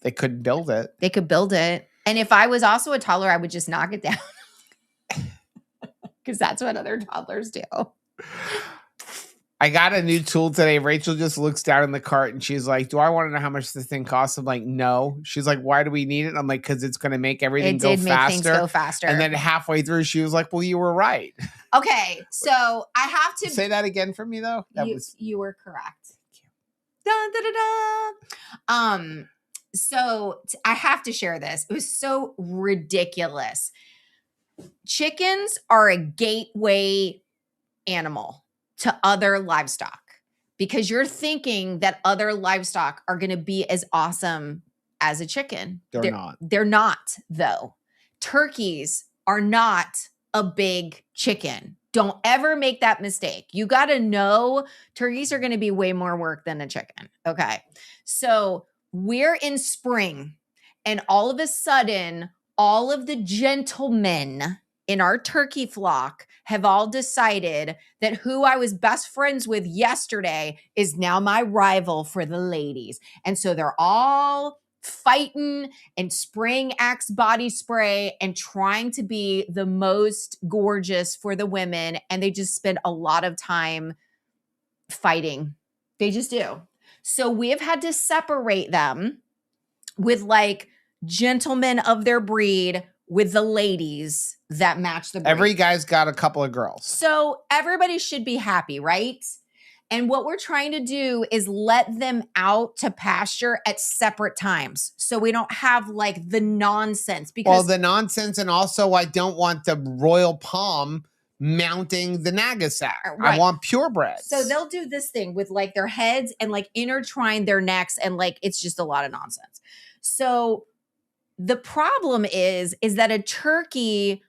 They couldn't build it. They could build it. And if I was also a toddler, I would just knock it down. Because that's what other toddlers do. I got a new tool today. Rachel just looks down in the cart and she's like, do I want to know how much this thing costs? I'm like, no. She's like, why do we need it? I'm like, because it's going to make everything go faster. It did make things go faster. And then halfway through, she was like, well, you were right. Okay. So I have to say that again for me, though. You were correct. Dun, da, da, da. So I have to share this. It was so ridiculous. Chickens are a gateway animal to other livestock because you're thinking that other livestock are going to be as awesome as a chicken. They're not. They're not, though. Turkeys are not a big chicken. Don't ever make that mistake. You got to know turkeys are going to be way more work than a chicken. Okay. So we're in spring and all of a sudden, all of the gentlemen in our turkey flock have all decided that who I was best friends with yesterday is now my rival for the ladies. And so they're all fighting and spraying Axe body spray and trying to be the most gorgeous for the women. And they just spend a lot of time fighting. They just do. So we have had to separate them with like gentlemen of their breed with the ladies that match the breed. Every guy's got a couple of girls. So everybody should be happy, right? And what we're trying to do is let them out to pasture at separate times. So we don't have like the nonsense. Because well, the nonsense, and also I don't want the royal palm mounting the Nagasack. Right. I want purebreds. So they'll do this thing with like their heads and like intertwine their necks, and like it's just a lot of nonsense. So the problem is that a turkey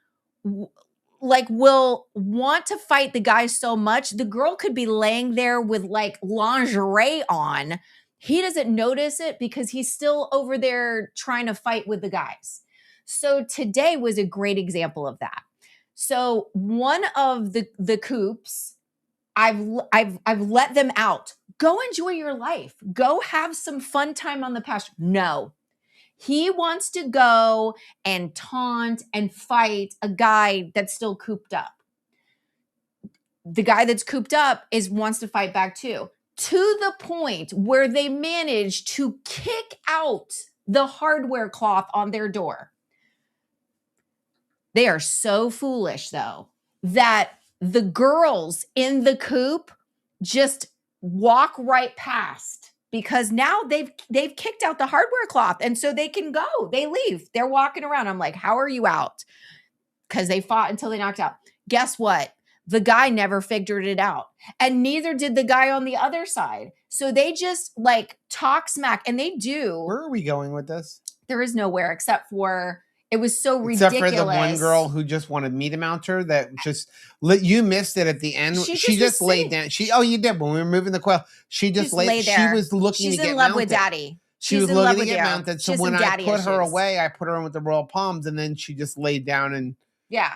like will want to fight the guy so much. The girl could be laying there with like lingerie on. He doesn't notice it because he's still over there trying to fight with the guys. So today was a great example of that. So one of the coops, I've let them out. Go enjoy your life. Go have some fun time on the pasture. No. He wants to go and taunt and fight a guy that's still cooped up. The guy that's cooped up wants to fight back too, to the point where they manage to kick out the hardware cloth on their door. They are so foolish, though, that the girls in the coop just walk right past, because now they've kicked out the hardware cloth, and so they can go. They leave. They're walking around. I'm like, how are you out? Because they fought until they knocked out. Guess what? The guy never figured it out, and neither did the guy on the other side. So they just like talk smack, and they do. Where are we going with this? There is nowhere except for it was so ridiculous. Except for the one girl who just wanted me to mount her that just you missed it at the end. She just laid down. You did when we were moving the quail. She just lay there. She was looking to get mounted. She's in love with daddy. She was looking to get mounted. So when I put her away, I put her in with the royal palms, and then she just laid down and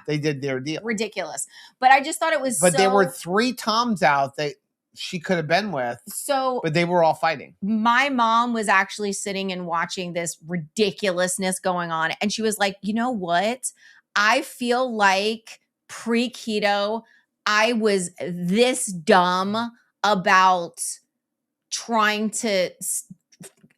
they did their deal. Ridiculous. But I just thought it was But there were 3 toms out that she could have been with. But they were all fighting. My mom was actually sitting and watching this ridiculousness going on. And she was like, you know what? I feel like pre-keto, I was this dumb about trying to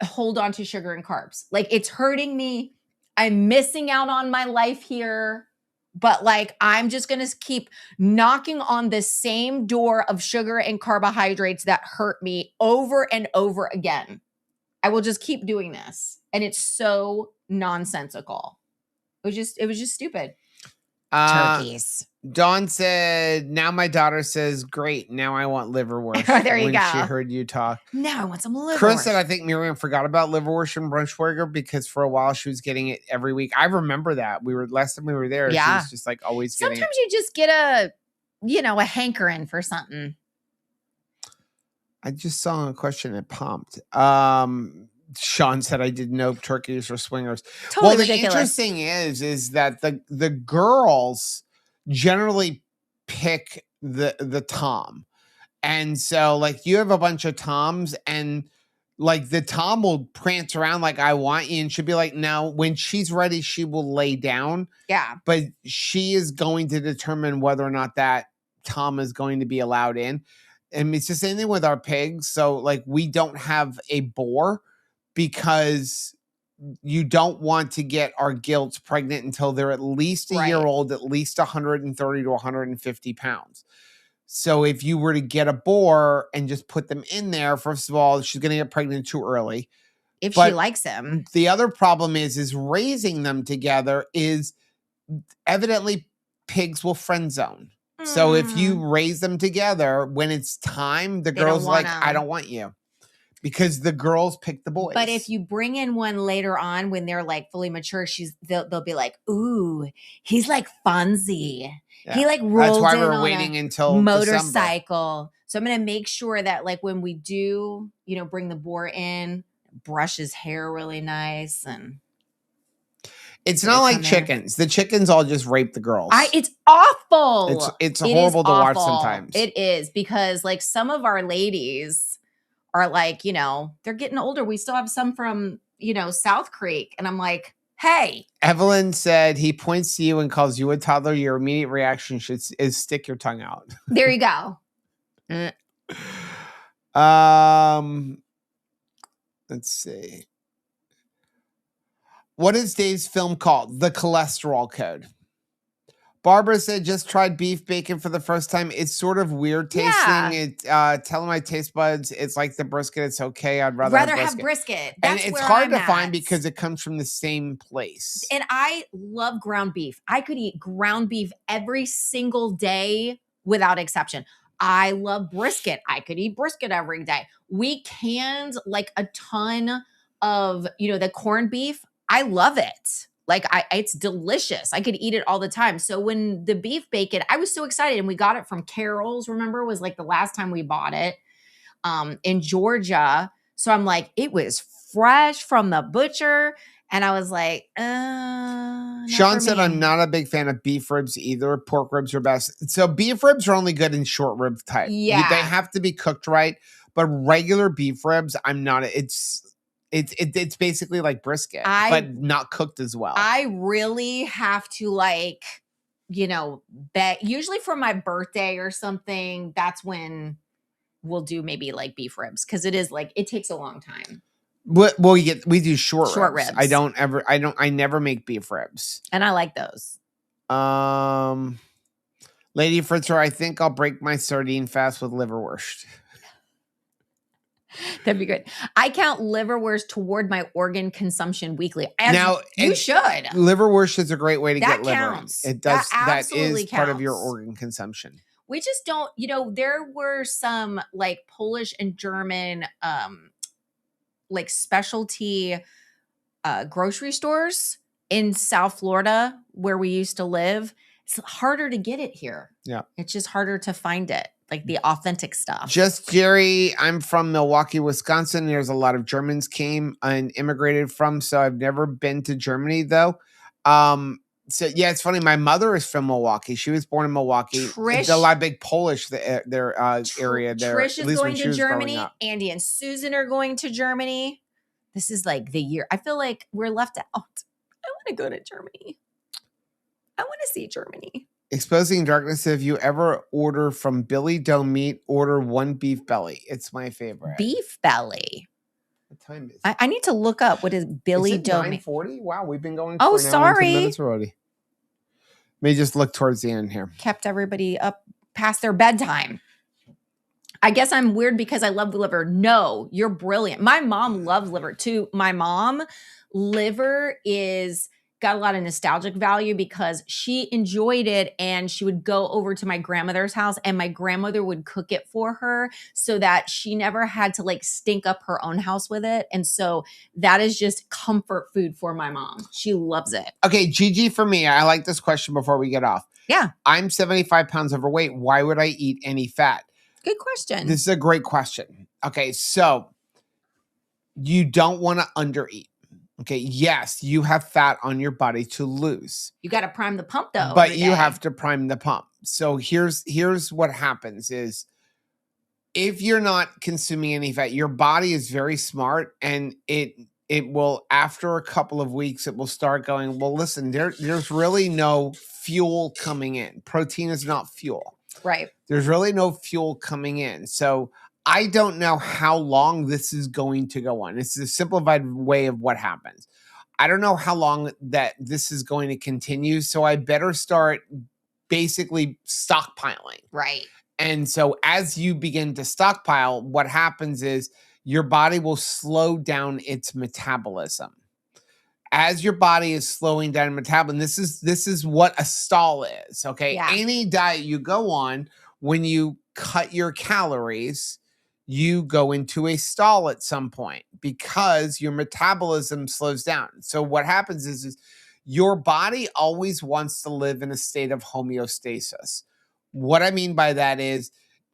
hold on to sugar and carbs. Like, it's hurting me. I'm missing out on my life here. But like, I'm just going to keep knocking on the same door of sugar and carbohydrates that hurt me over and over again. I will just keep doing this. And it's so nonsensical. It was just stupid. Turkeys. Dawn said, now my daughter says, great, now I want liverwurst. There you go. When she heard you talk. Now I want some liverwurst. Chris said, I think Miriam forgot about liverwurst and brunchburger because for a while she was getting it every week. I remember that. Last time we were there, she was just like always getting it. Sometimes you just get a hankering for something. I just saw a question that pumped. Sean said I didn't know turkeys or swingers. Totally the ridiculous. Interesting is that the girls generally pick the tom. And so like you have a bunch of toms, and like the tom will prance around like I want you, and she'll be like, no, when she's ready, she will lay down. Yeah. But she is going to determine whether or not that tom is going to be allowed in. And it's the same thing with our pigs. So like we don't have a boar because you don't want to get our gilts pregnant until they're at least a year old, at least 130 to 150 pounds. So if you were to get a boar and just put them in there, first of all, she's going to get pregnant too early. If she likes him. The other problem is raising them together is evidently pigs will friend zone. So if you raise them together, when it's time, the girl's like, I don't want you. Because the girls pick the boys. But if you bring in one later on when they're like fully mature, they'll be like, ooh, he's like Fonzie. Yeah. He like rolled That's why in we're on waiting a until motorcycle. December. So I'm going to make sure that like when we do, bring the boar in, brush his hair really nice. And it's not like chickens. The chickens all just rape the girls. It's awful. It's horrible to watch sometimes. It is, because like some of our ladies are like, they're getting older. We still have some from, South Creek. And I'm like, hey. Evelyn said he points to you and calls you a toddler. Your immediate reaction is stick your tongue out. There you go. Let's see. What is Dave's film called? The Cholesterol Code. Barbara said, just tried beef bacon for the first time. It's sort of weird tasting. Yeah. Telling my taste buds, it's like the brisket. It's okay. I'd rather have brisket. That's and it's hard to find because it comes from the same place. And I love ground beef. I could eat ground beef every single day without exception. I love brisket. I could eat brisket every day. We canned like a ton of, the corned beef. I love it. Like it's delicious. I could eat it all the time. So when the beef bacon, I was so excited, and we got it from Carol's, remember, was like the last time we bought it in Georgia. So I'm like, it was fresh from the butcher. And I was like, Sean said, I'm not a big fan of beef ribs either. Pork ribs are best. So beef ribs are only good in short rib type. Yeah. They have to be cooked right. But regular beef ribs, I'm not. It's basically like brisket, but not cooked as well. I really have to bet. Usually for my birthday or something, that's when we'll do maybe like beef ribs, because it is like it takes a long time. Well, we do short ribs. I never make beef ribs, and I like those. Lady Fritzer, I think I'll break my sardine fast with liverwurst. That'd be good. I count liverwurst toward my organ consumption weekly. Now you should. Liverwurst is a great way to get counts. liver. It does. That is counts. part of your organ consumption. We just don't. There were some like Polish and German, like specialty, grocery stores in South Florida where we used to live. It's harder to get it here. Yeah, it's just harder to find it. Like the authentic stuff. Just Jerry, I'm from Milwaukee, Wisconsin. There's a lot of Germans came and immigrated from, so I've never been to Germany though. So yeah, it's funny. My mother is from Milwaukee. She was born in Milwaukee. There's a lot of big Polish area there. Trish is going to Germany. Andy and Susan are going to Germany. This is like the year. I feel like we're left out. I want to go to Germany. I want to see Germany. Exposing Darkness. If you ever order from Billy Dough Meat, order one beef belly. It's my favorite. Beef belly. What time is it? I need to look up what is Billy Dough Meat. 9:40? Wow, we've been going for an hour and 10 minutes already. Let me just look towards the end here. Kept everybody up past their bedtime. I guess I'm weird because I love the liver. No, you're brilliant. My mom loves liver too. My mom, liver is got a lot of nostalgic value because she enjoyed it, and she would go over to my grandmother's house and my grandmother would cook it for her so that she never had to like stink up her own house with it. And so that is just comfort food for my mom. She loves it. Okay, Gigi, for me, I like this question before we get off. Yeah. I'm 75 pounds overweight. Why would I eat any fat? Good question. This is a great question. Okay, so you don't want to undereat. Okay, yes, you have fat on your body to lose. You got to prime the pump though. But you have to prime the pump. So here's what happens is if you're not consuming any fat, your body is very smart, and it will, after a couple of weeks, it will start going, well, listen, there's really no fuel coming in. Protein is not fuel. Right. There's really no fuel coming in. So I don't know how long this is going to go on. It's a simplified way of what happens. I don't know how long that this is going to continue. So I better start basically stockpiling. Right. And so as you begin to stockpile, what happens is your body will slow down its metabolism. As your body is slowing down metabolism, this is what a stall is. Okay. Yeah. Any diet you go on, when you cut your calories, you go into a stall at some point because your metabolism slows down. So what happens is your body always wants to live in a state of homeostasis. What I mean by that is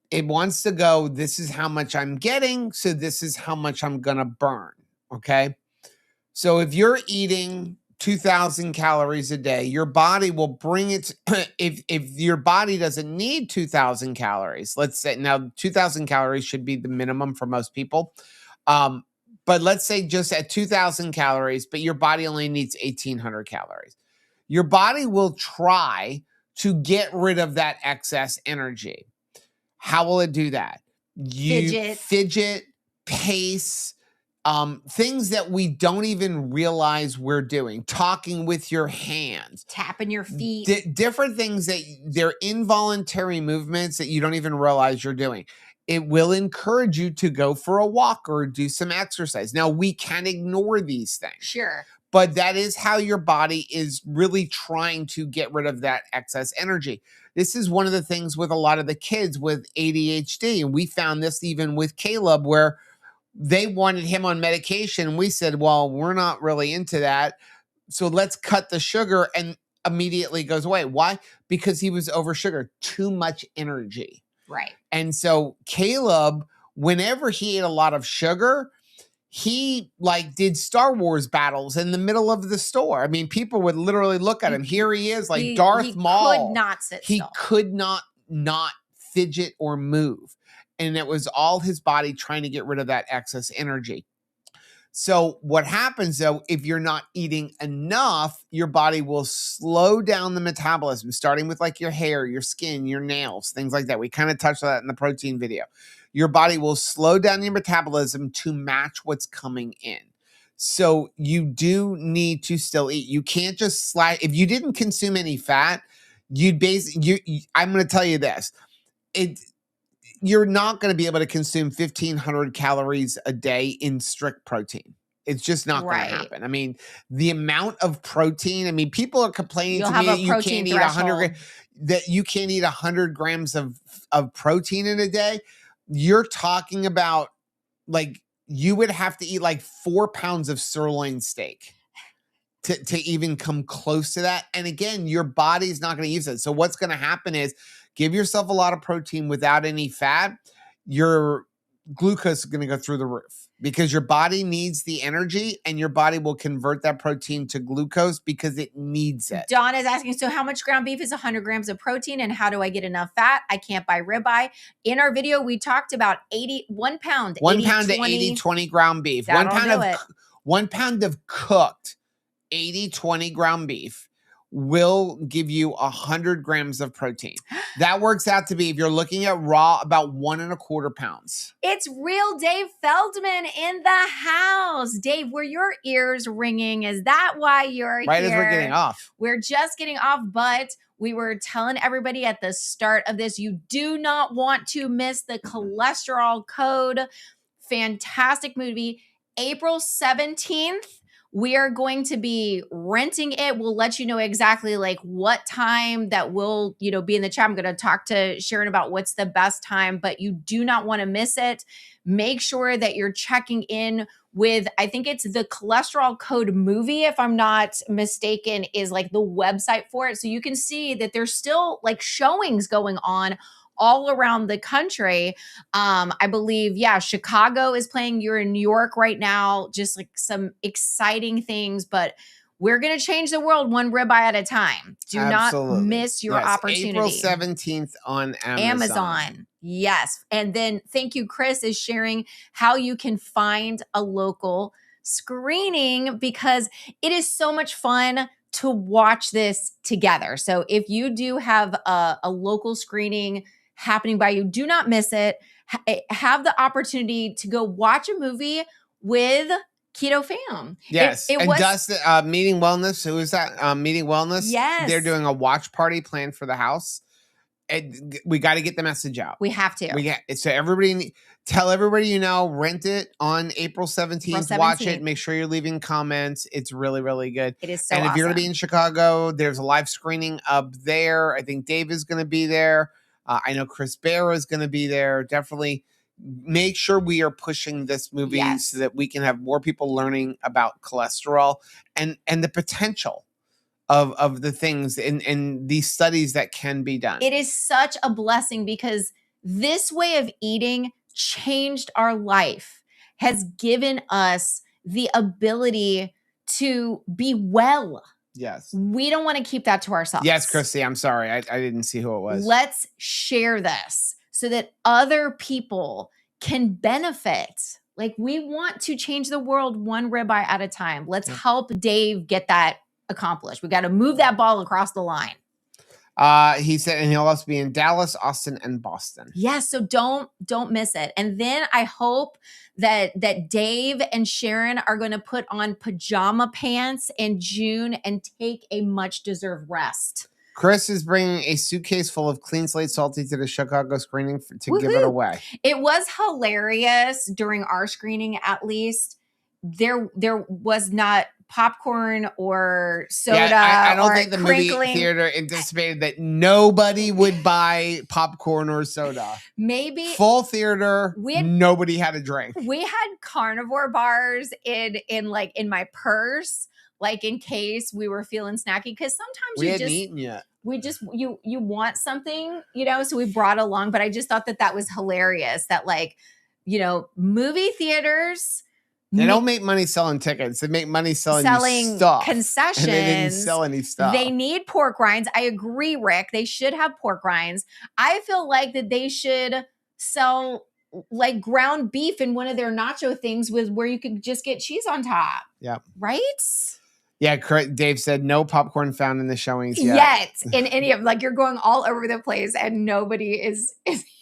it wants to go, this is how much I'm getting, so this is how much I'm going to burn, okay? So if you're eating 2,000 calories a day, your body will bring it, if your body doesn't need 2,000 calories, let's say, now 2,000 calories should be the minimum for most people, but but let's say just at 2,000 calories, but your body only needs 1,800 calories. Your body will try to get rid of that excess energy. How will it do that? You fidget, pace, things that we don't even realize we're doing, talking with your hands, tapping your feet, different things that they're involuntary movements that you don't even realize you're doing. It will encourage you to go for a walk or do some exercise. Now, we can ignore these things. Sure. But that is how your body is really trying to get rid of that excess energy. This is one of the things with a lot of the kids with ADHD. And we found this even with Caleb, where they wanted him on medication. We said, well, we're not really into that. So let's cut the sugar, and immediately goes away. Why? Because he was over sugar, too much energy. Right. And so Caleb, whenever he ate a lot of sugar, he like did Star Wars battles in the middle of the store. I mean, people would literally look at him. Here he is, like Darth Maul. He could not sit still. He could not fidget or move. And it was all his body trying to get rid of that excess energy. So what happens though, if you're not eating enough, your body will slow down the metabolism, starting with like your hair, your skin, your nails, things like that. We kind of touched on that in the protein video. Your body will slow down your metabolism to match what's coming in. So you do need to still eat. You can't just slide. If you didn't consume any fat, I'm going to tell you this. You're not going to be able to consume 1,500 calories a day in strict protein. It's just not going to happen. I mean, the amount of protein, I mean, people are complaining to me that you can't eat 100 grams of protein in a day. You're talking about like, you would have to eat like 4 pounds of sirloin steak to even come close to that. And again, your body's not going to use it. So what's going to happen is, give yourself a lot of protein without any fat, your glucose is going to go through the roof because your body needs the energy, and your body will convert that protein to glucose because it needs it. Dawn is asking, so how much ground beef is 100 grams of protein, and how do I get enough fat? I can't buy ribeye. In our video, we talked about 1 pound. 1 pound to 20 ground beef. 1 pound of cooked 20 ground beef will give you 100 grams of protein. That works out to be, if you're looking at raw, about 1.25 pounds. It's real Dave Feldman in the house. Dave, were your ears ringing? Is that why you're right here? As we're getting off. We're just getting off, but we were telling everybody at the start of this, you do not want to miss the cholesterol code. Fantastic movie. April 17th. We are going to be renting it. We'll let you know exactly like what time that will, be in the chat. I'm going to talk to Sharon about what's the best time, but you do not want to miss it. Make sure that you're checking in with, I think it's the Cholesterol Code Movie, if I'm not mistaken, is like the website for it. So you can see that there's still like showings going on all around the country. I believe, Chicago is playing. You're in New York right now. Just like some exciting things, but we're going to change the world one ribeye at a time. Do not miss your opportunity. April 17th on Amazon. Yes. And then thank you, Chris, is sharing how you can find a local screening, because it is so much fun to watch this together. So if you do have a local screening happening by you, do not miss it. Have the opportunity to go watch a movie with Keto Fam. Yes. And Dustin, Meeting Wellness. Who is that? Meeting Wellness. Yes. They're doing a watch party planned for the house. And we got to get the message out. We have to. So tell everybody, rent it on April 17th. Watch it. Make sure you're leaving comments. It's really, really good. It is so And awesome. if you're going to be in Chicago, there's a live screening up there. I think Dave is going to be there. I know Chris Barra is going to be there. Definitely make sure we are pushing this movie so that we can have more people learning about cholesterol and the potential of the things and these studies that can be done. It is such a blessing because this way of eating changed our life, has given us the ability to be well. Yes. We don't want to keep that to ourselves. Yes, Christy, I'm sorry. I didn't see who it was. Let's share this so that other people can benefit. Like, we want to change the world one ribeye at a time. Let's help Dave get that accomplished. We got to move that ball across the line. He said, and he'll also be in Dallas, Austin, and Boston. Yes, so don't miss it. And then I hope that Dave and Sharon are going to put on pajama pants in June and take a much deserved rest. Chris is bringing a suitcase full of clean slate salty to the Chicago screening to Woohoo! Give it away. It was hilarious during our screening, at least. There was not popcorn or soda. Yeah, I don't or think the crinkling. movie theater anticipated that nobody would buy popcorn or soda. Maybe full theater, nobody had a drink. We had carnivore bars in my purse, like in case we were feeling snacky. Because sometimes we hadn't eaten yet. You want something, so we brought along. But I just thought that was hilarious. That movie theaters. They don't make money selling tickets. They make money selling stuff. Concessions. And they didn't sell any stuff. They need pork rinds. I agree, Rick. They should have pork rinds. I feel like that they should sell like ground beef in one of their nacho things where you could just get cheese on top. Yeah. Right? Yeah, Dave said no popcorn found in the showings yet. In any of you're going all over the place and nobody is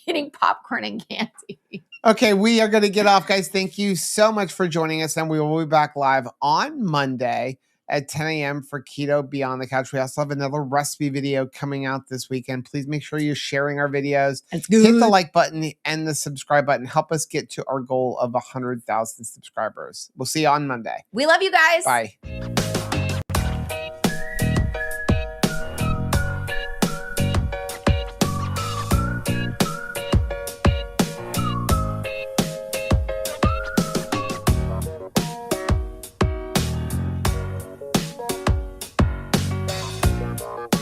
eating popcorn and candy. Okay, we are going to get off, guys. Thank you so much for joining us, and we will be back live on Monday at 10 a.m. for Keto Beyond the Couch. We also have another recipe video coming out this weekend. Please make sure you're sharing our videos. Hit the like button and the subscribe button. Help us get to our goal of 100,000 subscribers. We'll see you on Monday. We love you guys. Bye.